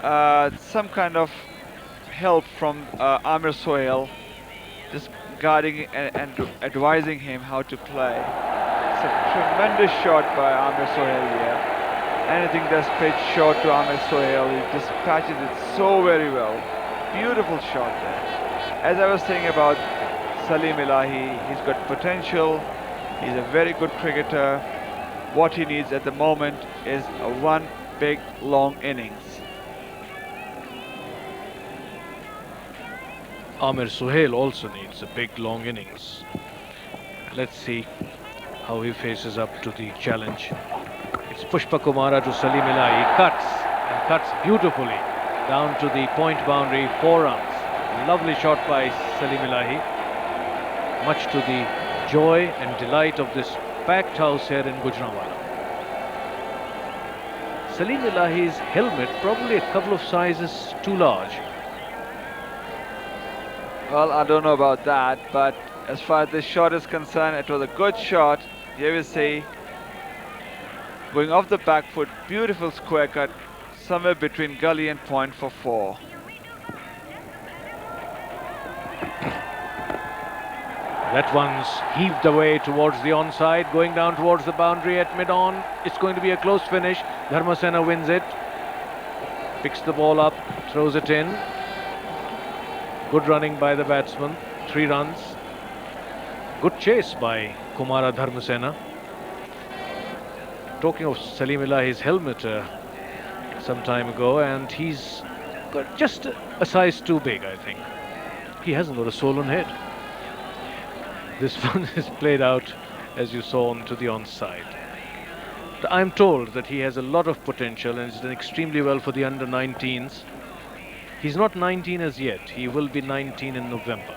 some kind of help from Amir Sohail, just guiding and advising him how to play. It's a tremendous shot by Amir Sohail here. Anything that's pitched short to Amir Sohail, he dispatches it so very well. Beautiful shot there. As I was saying about Salim Elahi, he's got potential, he's a very good cricketer. What he needs at the moment is one big long innings. Amir Sohail also needs a big long innings. Let's see how he faces up to the challenge. It's Pushpa Kumara to Salim Elahi. Cuts, and cuts beautifully down to the point boundary, 4 runs. Lovely shot by Salim Elahi. Much to the joy and delight of this packed house here in Gujranwala. Salim Elahi's helmet probably a couple of sizes too large. Well, I don't know about that, but as far as this shot is concerned, it was a good shot. Here we see, going off the back foot, beautiful square cut, somewhere between gully and point for 4. That one's heaved away towards the onside, going down towards the boundary at mid-on. It's going to be a close finish. Dharmasena wins it. Picks the ball up, throws it in. Good running by the batsman. 3 runs. Good chase by Kumara Dharmasena. Talking of Salim Elahi's helmet some time ago, and he's got just a size too big, I think. He hasn't got a swollen head. This one is played out, as you saw, onto the onside. I'm told that he has a lot of potential and has done extremely well for the under-19s. He's not 19 as yet. He will be 19 in November.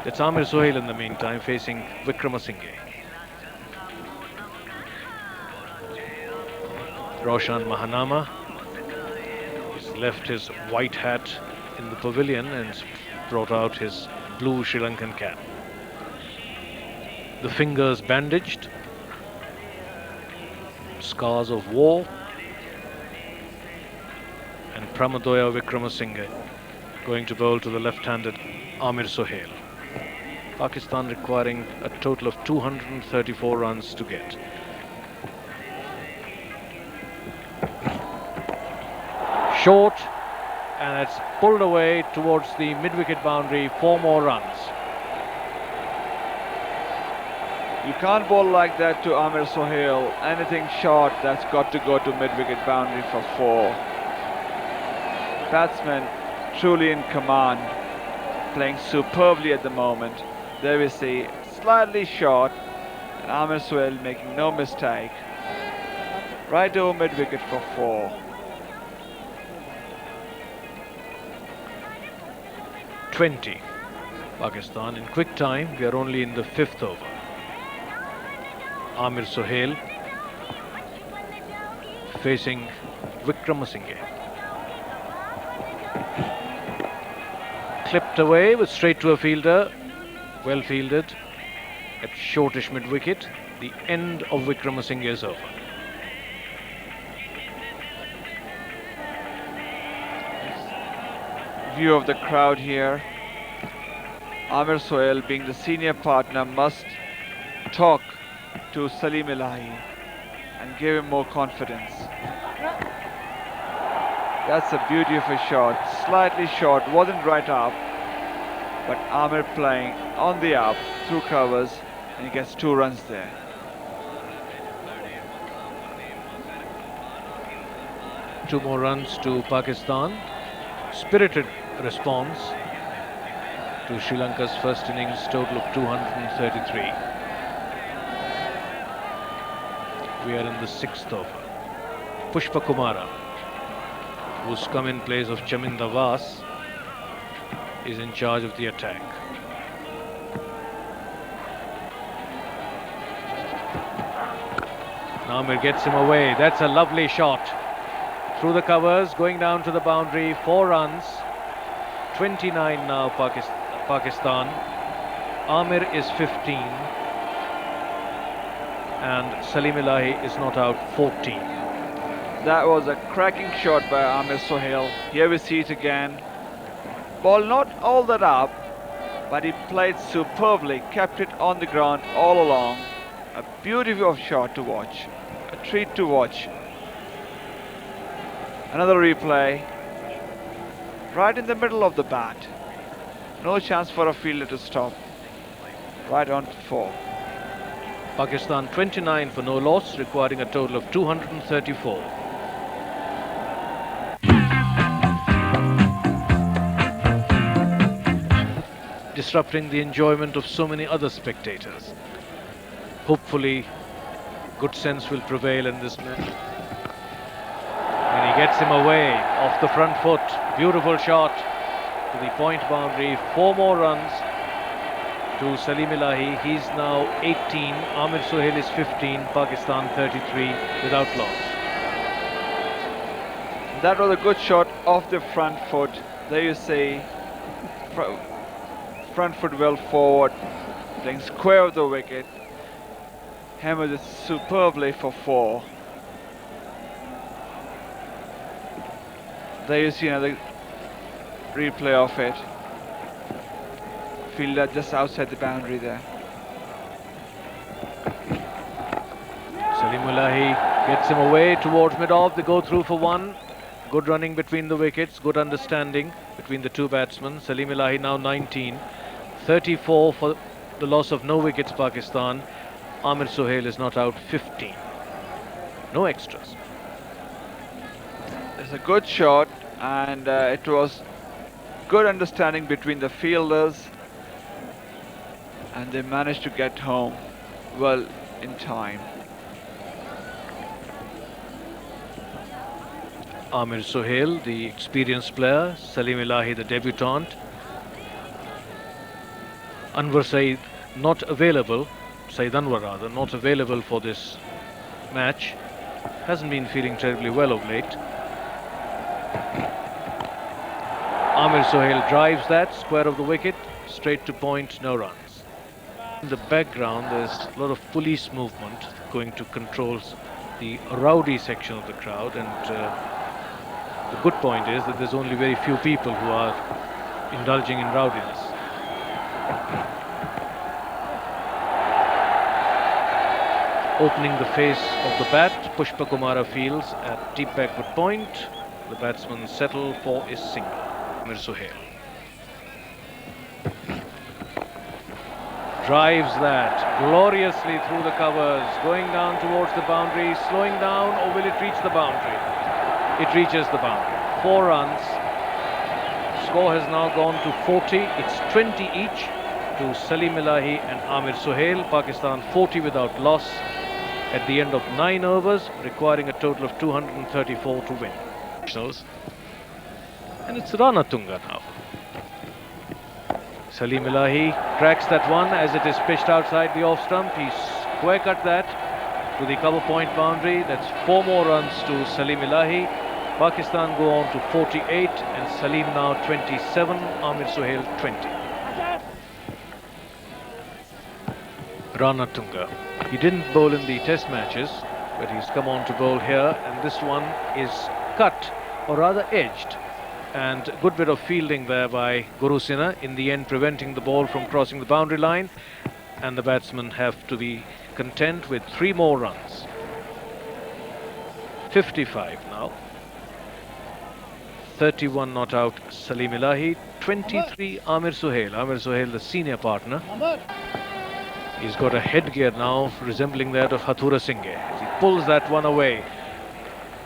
That's Amir Sohail in the meantime, facing Wickramasinghe. Roshan Mahanama has left his white hat in the pavilion and brought out his blue Sri Lankan cap. The fingers bandaged, scars of war, and Pramadoya Wickramasinghe going to bowl to the left-handed Amir Sohail. Pakistan requiring a total of 234 runs to get. Short, and it's pulled away towards the mid-wicket boundary. 4 more runs. You can't bowl like that to Amir Sohail. Anything short, that's got to go to mid-wicket boundary for 4. Batsman truly in command, playing superbly at the moment. There we see, slightly short, and Amir Sohail making no mistake. Right over mid-wicket for 4. "20" Pakistan in quick time. We are only in the 5th over. Amir Sohail facing Wickramasinghe. Clipped away with straight to a fielder. Well fielded at shortish mid-wicket. The end of Wickramasinghe's over. View of the crowd here. Amir Sohail, being the senior partner, must talk to Salim Elahi and give him more confidence. That's a beautiful shot, slightly short, wasn't right up, but Amir playing on the up through covers, and he gets 2 runs there. Two more runs to Pakistan. Spirited response to Sri Lanka's first innings total of 233. We are in the 6th over. Pushpa Kumara, who's come in place of Chaminda Vas, is in charge of the attack. Amir gets him away. That's a lovely shot. Through the covers, going down to the boundary. 4 runs. 29 now Pakistan. Amir is 15. And Salim Elahi is not out, 14. That was a cracking shot by Amir Sohail. Here we see it again. Ball not all that up, but he played superbly, kept it on the ground all along. A beautiful shot to watch, a treat to watch. Another replay, right in the middle of the bat. No chance for a fielder to stop. Right on 4. Pakistan 29 for no loss, requiring a total of 234. Disrupting the enjoyment of so many other spectators. Hopefully, good sense will prevail in this match. And he gets him away off the front foot. Beautiful shot to the point boundary. 4 more runs to Salim Elahi. He's now 18. Amir Sohail is 15. Pakistan 33 without loss. That was a good shot off the front foot. There you see, front foot well forward, playing square of the wicket. Hammered it superbly for 4. There you see another replay of it. fielder just outside the boundary there. Salim Elahi gets him away towards mid-off. They go through for one. Good running between the wickets, good understanding between the two batsmen. Salim Elahi now 19. 34 for the loss of no wickets, Pakistan. Amir Sohail is not out, 15. No extras. It's a good shot, and it was good understanding between the fielders, and they managed to get home well in time. Amir Sohail, the experienced player. Salim Elahi, the debutant. Anwar Saeed not available, Saeed Anwar rather, not available for this match. Hasn't been feeling terribly well of late. Amir Sohail drives that, square of the wicket, straight to point, no runs. In the background there's a lot of police movement going to control the rowdy section of the crowd, and the good point is that there's only very few people who are indulging in rowdiness. Opening the face of the bat, Pushpa Kumara fields at deep backward point. The batsmen settle for a single. Amir Sohail drives that gloriously through the covers, going down towards the boundary, slowing down, or will it reach the boundary? It reaches the boundary. 4 runs. Score has now gone to 40. It's 20 each to Salim Elahi and Amir Sohail. Pakistan 40 without loss at the end of 9 overs, requiring a total of 234 to win. And it's Ranatunga now. Salim Elahi cracks that one as it is pitched outside the off stump. He square cut that to the cover point boundary. That's 4 more runs to Salim Elahi. Pakistan go on to 48 and Salim now 27, Amir Sohail 20. Ranatunga. He didn't bowl in the test matches, but he's come on to bowl here, and this one is cut, or rather edged. And a good bit of fielding there by Guru Sinha, in the end preventing the ball from crossing the boundary line, and the batsmen have to be content with 3 more runs. 55 now. 31 not out Salim Elahi, 23 Amir Sohail. Amir Sohail, the senior partner. He's got a headgear now resembling that of Hathura Singh. He pulls that one away,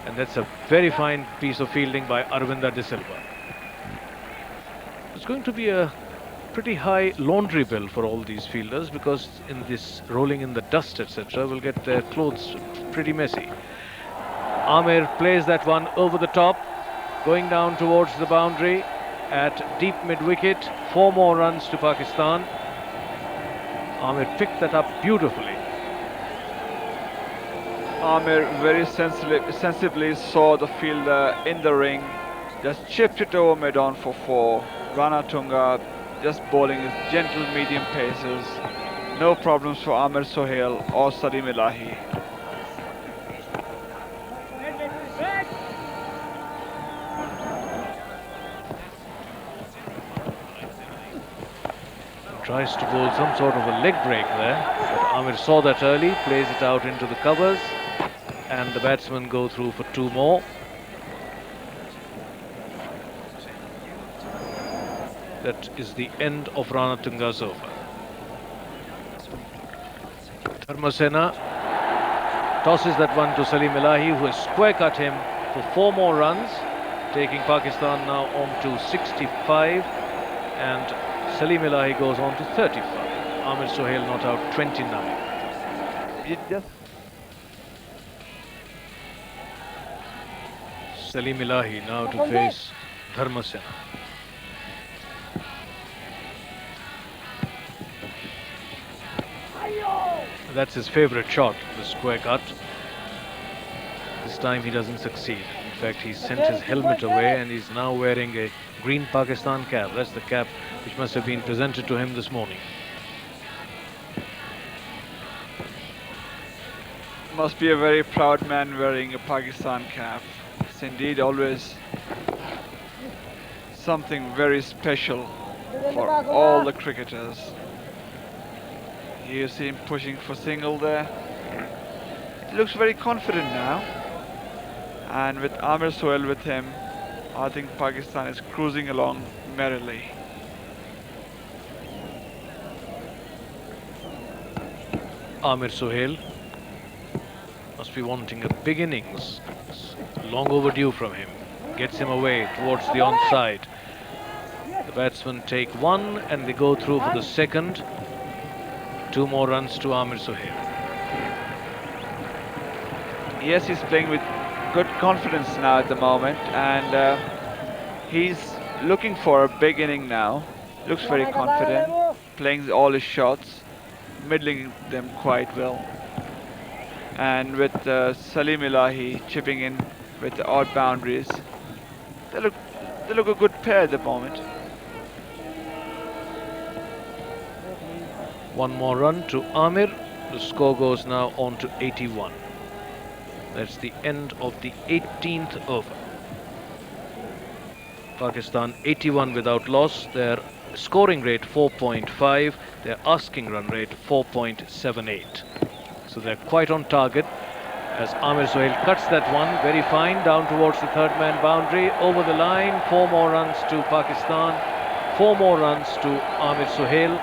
and that's a very fine piece of fielding by Arvinda De Silva. It's going to be a pretty high laundry bill for all these fielders, because in this rolling in the dust, etc., will get their clothes pretty messy. Amir plays that one over the top, going down towards the boundary at deep mid-wicket. 4 more runs to Pakistan. Amir picked that up beautifully. Amir very sensibly saw the fielder in the ring, just chipped it over mid-on for 4. Ranatunga just bowling his gentle medium paces. No problems for Amir Sohail or Salim Elahi. Tries to bowl some sort of a leg break there, but Amir saw that early, plays it out into the covers, and the batsmen go through for 2 more. That is the end of Ranatunga's over. Dharmasena tosses that one to Salim Elahi, who has square cut him for 4 more runs, taking Pakistan now on to 65, and Salim Elahi goes on to 35. Amir Sohail not out, 29. Salim Elahi now to face Dharmasena. That's his favourite shot, the square cut. This time he doesn't succeed. In fact, he sent his helmet away, and he's now wearing a green Pakistan cap. That's the cap which must have been presented to him this morning. Must be a very proud man wearing a Pakistan cap. It's indeed always something very special for all the cricketers. You see him pushing for single there. He looks very confident now. And with Amir Sohail with him, I think Pakistan is cruising along merrily. Amir Sohail must be wanting a big innings. It's long overdue from him. Gets him away towards the onside. The batsmen take one and they go through for the second. 2 more runs to Amir Sohail. Yes, he's playing with good confidence now at the moment, and he's looking for a big inning now. Looks very confident, playing all his shots, middling them quite well. And with Salim Elahi chipping in with the odd boundaries, they look a good pair at the moment. 1 more run to Amir. The score goes now on to 81. That's the end of the 18th over. Pakistan 81 without loss. Their scoring rate 4.5. Their asking run rate 4.78. So they're quite on target as Amir Sohail cuts that one. Very fine down towards the third man boundary. Over the line. 4 more runs to Pakistan. 4 more runs to Amir Sohail.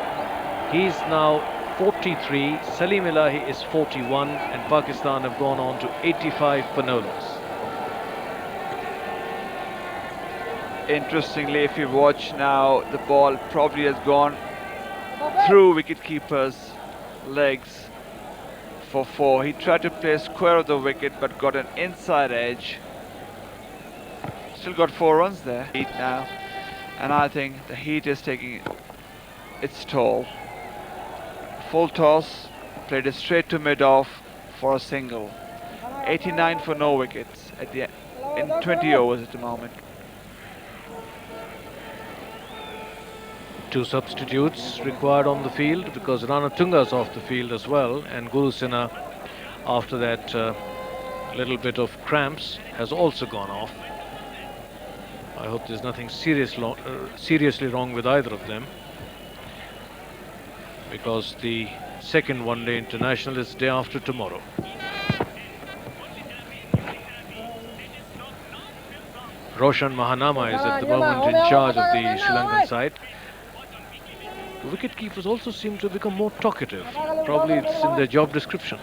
He's now 43, Salim Elahi is 41, and Pakistan have gone on to 85 panolas. Interestingly, if you watch now, the ball probably has gone through wicketkeeper's legs for 4. He tried to play square of the wicket but got an inside edge. Still got 4 runs there. Heat now, and I think the heat is taking its toll. Full toss, played it straight to mid-off for a single. 89 for no wickets in 20 overs at the moment. 2 substitutes required on the field because Ranatunga is off the field as well, and Gurusena, after that little bit of cramps, has also gone off. I hope there's nothing seriously wrong with either of them, because the second one-day international is day after tomorrow. Roshan Mahanama is at the moment in charge of the Sri Lankan side. The wicket-keepers also seem to become more talkative. Probably it's in their job description.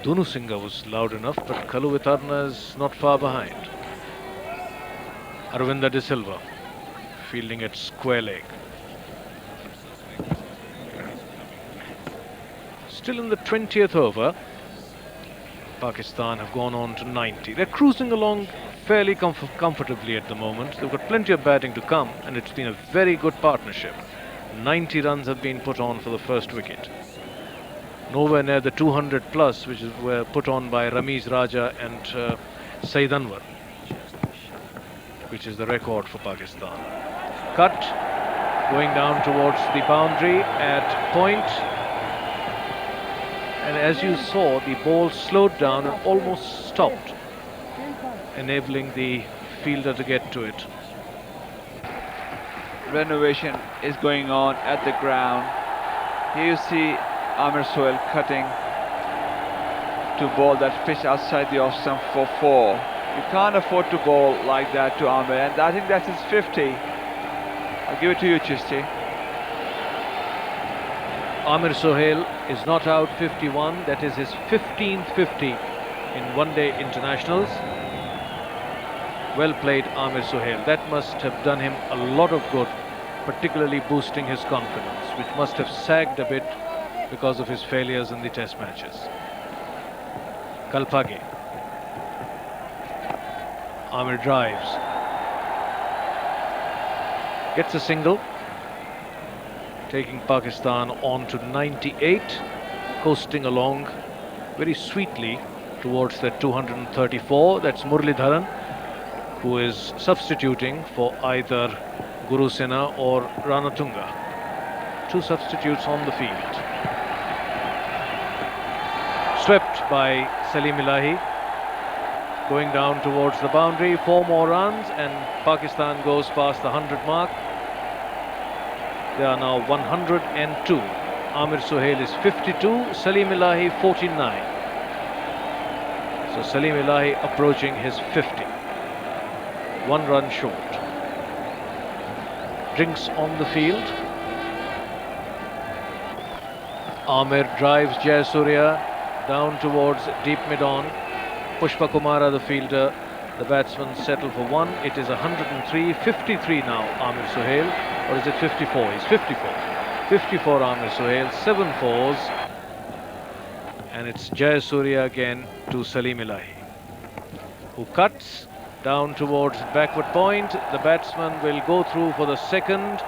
Dunu Singha was loud enough, but Kalu Vitarna is not far behind. Aravinda De Silva fielding at square leg. Still in the 20th over, Pakistan have gone on to 90. They're cruising along fairly comfortably at the moment. They've got plenty of batting to come, and it's been a very good partnership. 90 runs have been put on for the first wicket. Nowhere near the 200 plus which were put on by Ramiz Raja and Saeed Anwar, which is the record for Pakistan. Cut, going down towards the boundary at point. And as you saw, the ball slowed down and almost stopped, enabling the fielder to get to it. Renovation is going on at the ground. Here you see Amir Sohail cutting to bowl that pitch outside the off stump for 4. You can't afford to bowl like that to Amir, and I think that's his 50. I'll give it to you, Chishti. Amir Sohail is not out 51. That is his 15th 50 in one-day internationals. Well played, Amir Sohail. That must have done him a lot of good, particularly boosting his confidence, which must have sagged a bit because of his failures in the test matches. Kalpage. Amir drives. Gets a single, taking Pakistan on to 98, coasting along very sweetly towards that 234. That's Muralidharan, who is substituting for either Gurusena or Ranatunga. 2 substitutes on the field. Swept by Salim Elahi. going down towards the boundary. 4 more runs and Pakistan goes past the 100 mark. They are now 102. Amir Sohail is 52, Salim Elahi 49. So Salim Elahi approaching his 50. 1 run short. Drinks on the field. Amir drives Jayasuriya down towards deep mid-on. Pushpa Kumara, the fielder, the batsman settle for 1. It is 103, 53 now, Amir Sohail. Or is it 54? He's 54. 54 Amir Sohail, 7 fours. And it's Jayasuriya again to Salim Elahi, who cuts down towards backward point. The batsman will go through for the second.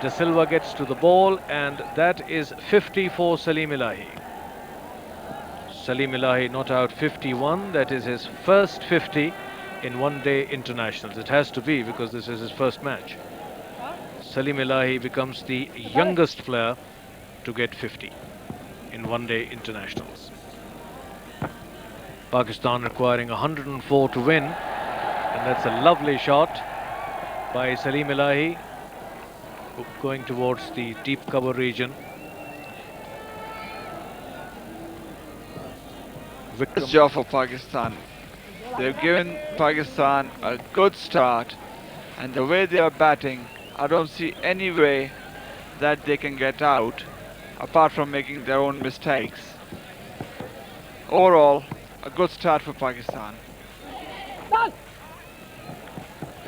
De Silva gets to the ball, and that is 50 for Salim Elahi. Salim Elahi not out 51. That is his first 50 in one-day internationals. It has to be because this is his first match. Salim Elahi becomes the youngest player to get 50 in one-day internationals. Pakistan requiring 104 to win, and that's a lovely shot by Salim Elahi, going towards the deep cover region. Good job for Pakistan. They've given Pakistan a good start, and the way they are batting, I don't see any way that they can get out apart from making their own mistakes. Overall, a good start for Pakistan.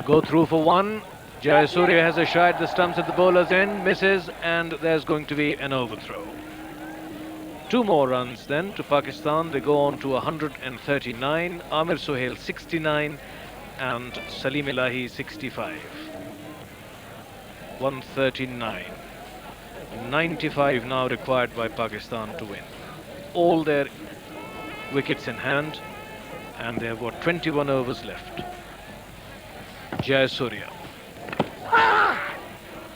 Go through for 1. Jayasuriya has a shot at the stumps at the bowler's end, misses, and there's going to be an overthrow. 2 more runs then to Pakistan. They go on to 139. Amir Sohail 69 and Salim Elahi 65. 139. 95 now required by Pakistan to win. All their wickets in hand, and they have got 21 overs left. Jayasuriya.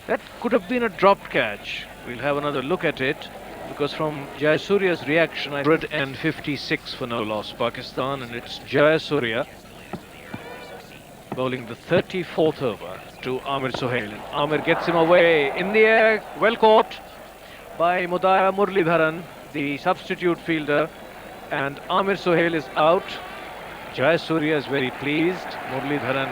That could have been a dropped catch. We'll have another look at it, because from Jayasuriya's reaction, 156 for no loss Pakistan, and it's Jayasuriya bowling the 34th over to Amir Sohail. Amir gets him away in the air, well caught by Mudaya Muralidharan, the substitute fielder, and Amir Sohail is out. Jayasuriya is very pleased. Muralidharan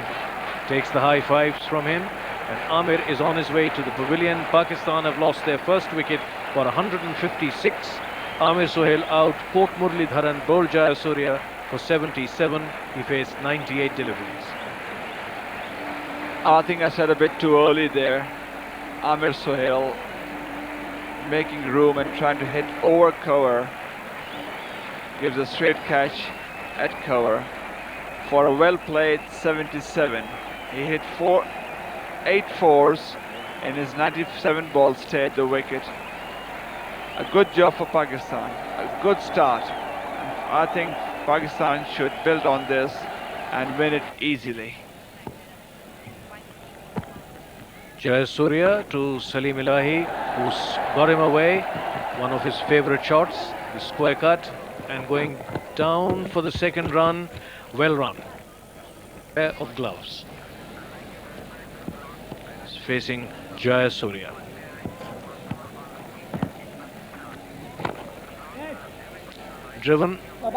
takes the high fives from him, and Amir is on his way to the pavilion. Pakistan have lost their first wicket for 156. Amir Sohail out, caught Muralidharan, bowled Jayasuriya for 77. He faced 98 deliveries. I think I said a bit too early there. Amir Sohail making room and trying to hit over cover. Gives a straight catch at cover for a well played 77. He hit 8 fours in his 97 ball stay at the wicket. A good job for Pakistan, a good start. I think Pakistan should build on this and win it easily. Jayasuriya to Salim Elahi, who's got him away. One of his favourite shots, the square cut, and going down for the second run. Well run. Pair of gloves. He's facing Jayasuriya. Driven. You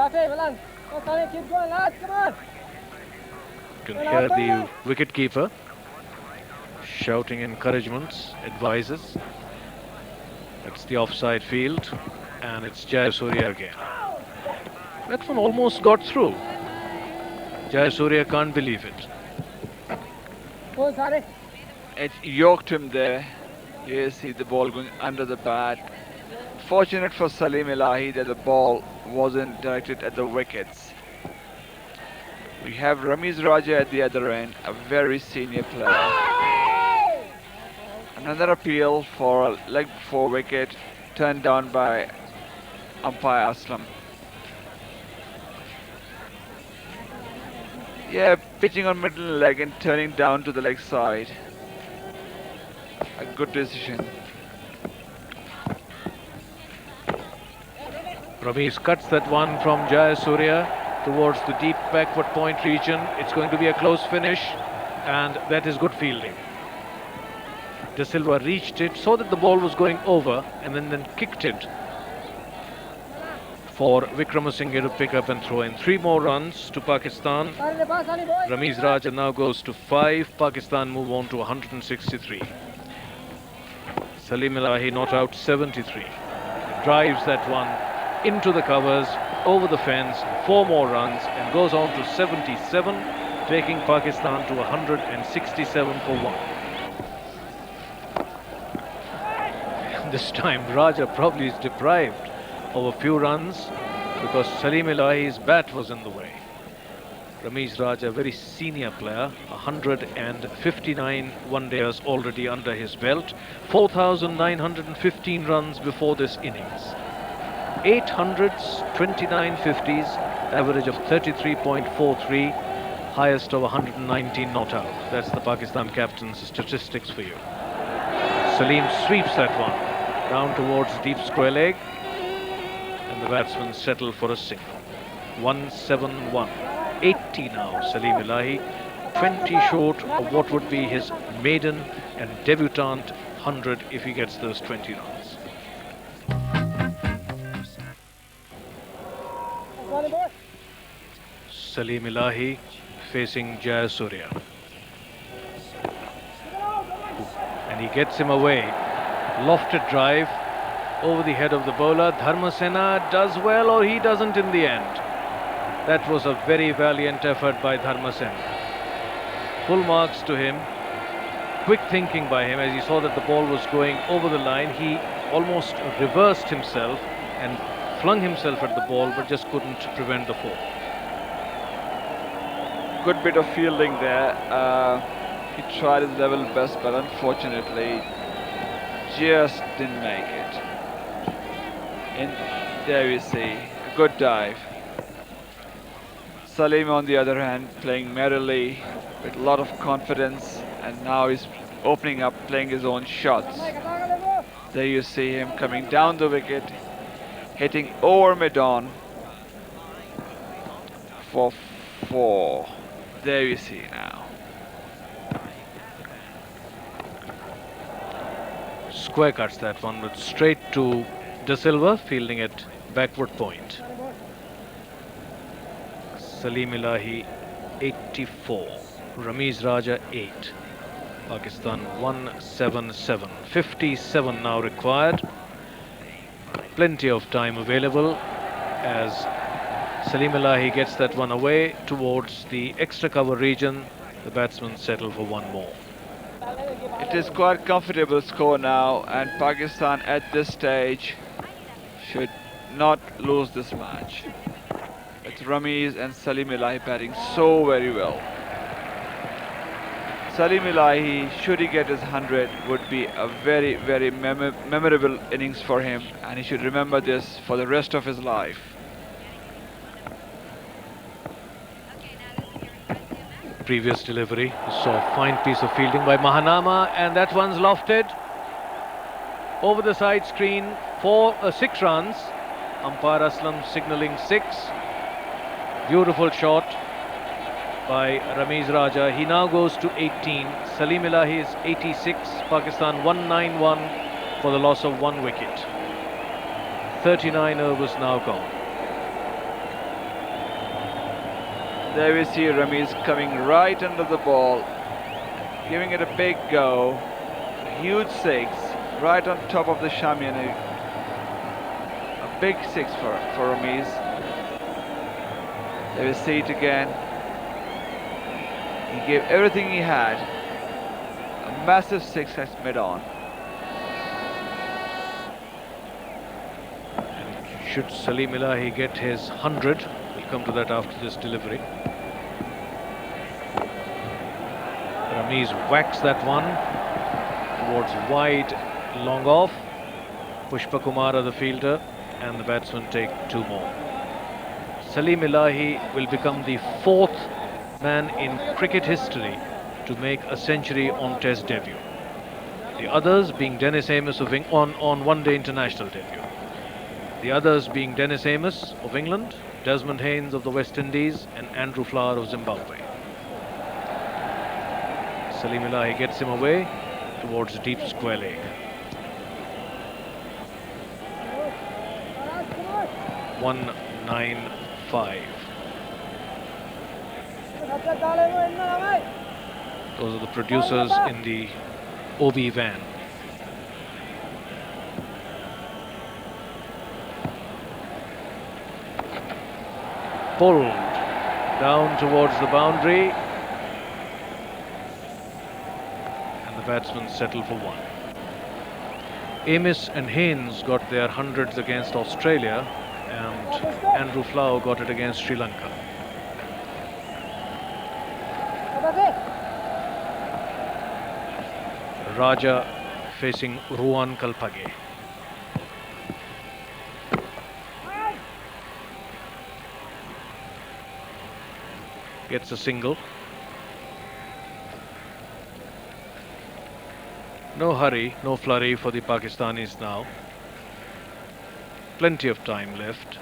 can hear the wicket-keeper shouting encouragements, advices. It's the offside field, and it's Jayasuriya again. That one almost got through. Jayasuriya can't believe it. It yoked him there. You see the ball going under the bat. Fortunate for Salim Elahi that the ball wasn't directed at the wickets. We have Ramiz Raja at the other end, a very senior player. Another appeal for a leg before wicket, turned down by umpire Aslam. Yeah, pitching on middle leg and turning down to the leg side. A good decision. Ramiz cuts that one from Jayasuriya. towards the deep backward point region. It's going to be a close finish, and that is good fielding. De Silva reached it, saw that the ball was going over, and then kicked it for Vikramasinghe to pick up and throw in. 3 more runs to Pakistan. Ramiz Raja now goes to 5. Pakistan move on to 163. Salim Elahi not out, 73. Drives that one into the covers, over the fence, 4 more runs, and goes on to 77, taking Pakistan to 167 for 1. This time Raja probably is deprived of a few runs because Salim Elahi's bat was in the way. Ramiz Raja, very senior player, 159 one-dayers already under his belt, 4,915 runs before this innings. 8 hundreds, 29 50s, average of 33.43, highest of 119 not out. That's the Pakistan captain's statistics for you. Salim sweeps that one down towards deep square leg, and the batsmen settle for a single. 171. 80 now, Salim Elahi, 20 short of what would be his maiden and debutant 100 if he gets those 20 runs. Salim Elahi facing Jayasuriya, and he gets him away. Lofted drive over the head of the bowler. Dharmasena does well, or he doesn't in the end. That was a very valiant effort by Dharmasena. Full marks to him. Quick thinking by him. As he saw that the ball was going over the line, he almost reversed himself and flung himself at the ball, but just couldn't prevent the fall. Good bit of fielding there. He tried his level best, but unfortunately just didn't make it. And there we see a good dive. Salim, on the other hand, playing merrily with a lot of confidence, and now he's opening up, playing his own shots. There you see him coming down the wicket, hitting over mid-on for 4. There you see now. Square cuts that one, but straight to De Silva, fielding at backward point. Salim Elahi 84, Ramiz Raja 8, Pakistan 177, 57 now required. Plenty of time available as Salim Elahi gets that one away towards the extra cover region. The batsmen settle for 1 more. It is quite comfortable score now, and Pakistan at this stage should not lose this match. It's Ramiz and Salim Elahi batting so very well. Salim Elahi, should he get his 100, would be a very, very memorable innings for him, and he should remember this for the rest of his life. Previous delivery, saw a fine piece of fielding by Mahanama, and that one's lofted over the side screen for 6 runs. Umpire Aslam signalling 6. Beautiful shot by Ramiz Raja. He now goes to 18. Salim Elahi is 86. Pakistan 191 for the loss of 1 wicket. 39 overs now gone. There we see Ramiz coming right under the ball, giving it a big go. A huge 6 right on top of the Shamiana. A big 6 for Ramiz. There we see it again. He gave everything he had. A massive 6 at mid-on. Should Salim Elahi get his 100, we'll come to that after this delivery. Ramiz whacks that one towards wide, long off. Pushpa Kumara, the fielder, and the batsmen take 2 more. Salim Elahi will become the 4th man in cricket history to make a century on Test debut. The others being Dennis Amos of on one-day international debut. The others being Dennis Amos of England, Desmond Haynes of the West Indies and Andrew Flower of Zimbabwe. Salim Elahi gets him away towards deep square leg. 195. Those are the producers in the OB van. Pulled down towards the boundary, and the batsmen settle for one. Amis and Haynes got their hundreds against Australia, and Andrew Flower got it against Sri Lanka. Raja facing Ruan Kalpage. Gets a single. No hurry, no flurry for the Pakistanis now. Plenty of time left.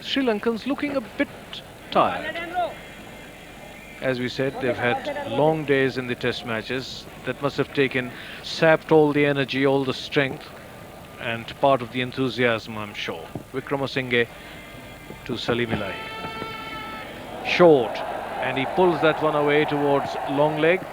Sri Lankans looking a bit tired. As we said, they've had long days in the test matches. That must have sapped all the energy, all the strength, and part of the enthusiasm, I'm sure. Wickramasinghe to Salim Elahi. Short, and he pulls that one away towards long leg.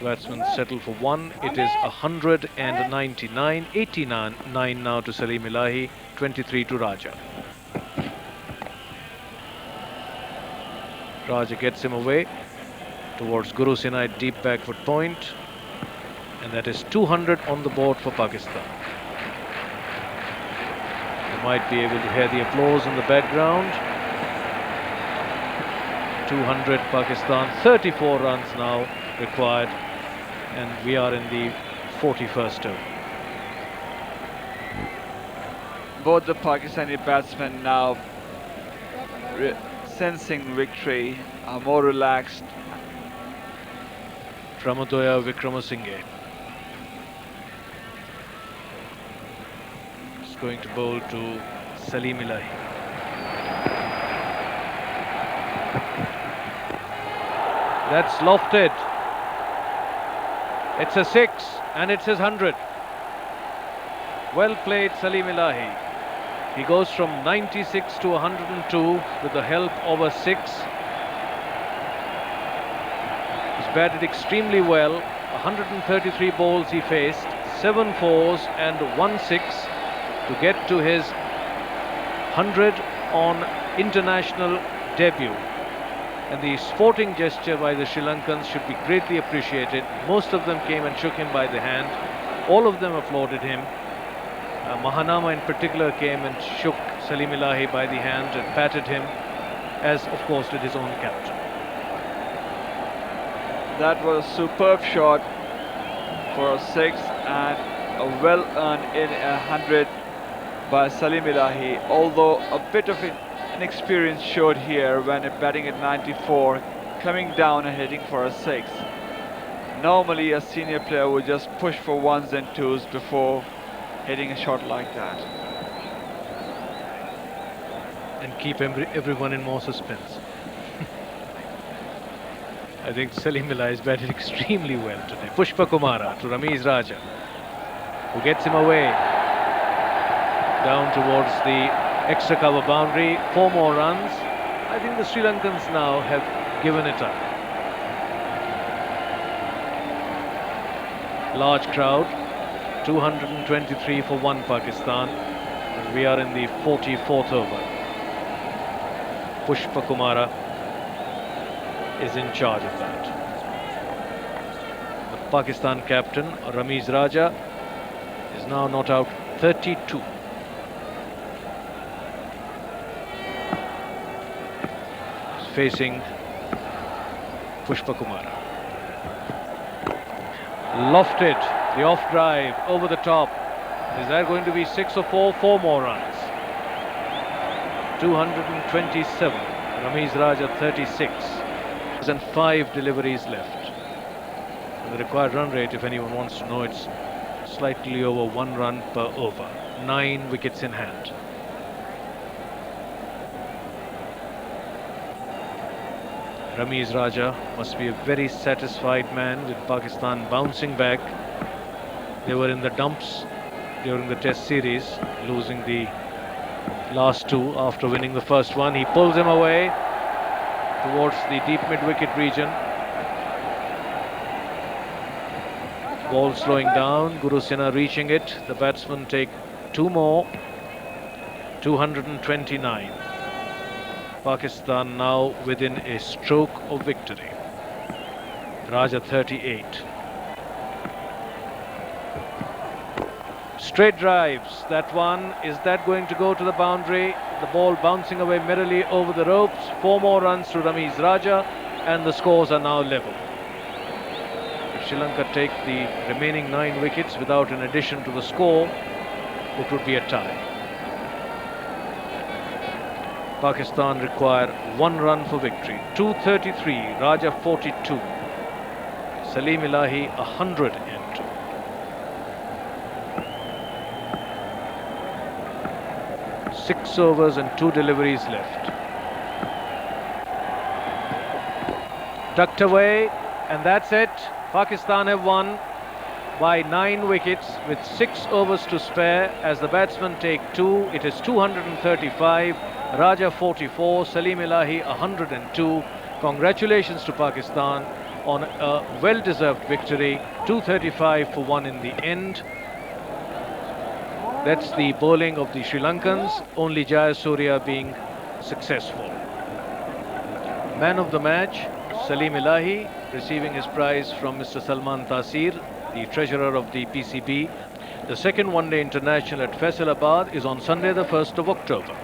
Batsmen settle for one. It is 199, 89 now to Salim Elahi, 23 to Raja. Raja gets him away towards Guru Sinai deep backward point, and that is 200 on the board for Pakistan. You might be able to hear the applause in the background. 200 Pakistan, 34 runs now required, and we are in the 41st over. Both the Pakistani batsmen now sensing victory, are more relaxed. Ramadoya Wickramasinghe is going to bowl to Salim Elahi. That's lofted. It's a 6 and it's his 100. Well played, Salim Elahi. He goes from 96 to 102 with the help of a 6. He's batted extremely well. 133 balls he faced, 7 fours and 1 6 to get to his 100 on international debut. And the sporting gesture by the Sri Lankans should be greatly appreciated. Most of them came and shook him by the hand. All of them applauded him. Mahanama in particular came and shook Salim Elahi by the hand and patted him, as of course did his own captain. That was a superb shot for a 6 and a well-earned in 100 by Salim Elahi, although a bit of inexperience showed here when batting at 94, coming down and hitting for a 6. Normally a senior player would just push for 1s and 2s before hitting a shot like that. And keep everyone in more suspense. I think Salim Elahi has batted extremely well today. Pushpa Kumara to Ramiz Raja, who gets him away down towards the extra cover boundary. 4 more runs. I think the Sri Lankans now have given it up. Large crowd, 223 for 1 Pakistan. And we are in the 44th over. Pushpa Kumara is in charge of that. The Pakistan captain, Ramiz Raja, is now not out 32. He's facing Pushpa Kumara. Lofted, the off drive over the top. Is that going to be 6 or 4? 4 more runs. 227. Ramiz Raja 36. And 5 deliveries left. And the required run rate, if anyone wants to know, it's slightly over 1 run per over. 9 wickets in hand. Ramiz Raja must be a very satisfied man with Pakistan bouncing back. They were in the dumps during the Test series, losing the last 2 after winning the first one. He pulls him away towards the deep mid-wicket region. Ball slowing down, Guru Sinha reaching it. The batsmen take 2 more. 229. Pakistan now within a stroke of victory. Raja 38. Straight drives. That one, is that going to go to the boundary? The ball bouncing away merrily over the ropes. 4 more runs to Ramiz Raja, and the scores are now level. If Sri Lanka take the remaining 9 wickets without an addition to the score, it would be a tie. Pakistan require 1 run for victory. 233, Raja 42. Salim Elahi 102. Six overs and 2 deliveries left. Tucked away, and that's it. Pakistan have won by 9 wickets with 6 overs to spare. As the batsmen take 2, it is 235. Raja 44, Salim Elahi 102. Congratulations to Pakistan on a well-deserved victory. 235 for 1 in the end. That's the bowling of the Sri Lankans, only Jayasuriya being successful. Man of the match, Salim Elahi, receiving his prize from Mr. Salman Tasir, the treasurer of the PCB. The second one-day international at Faisalabad is on Sunday, the 1st of October.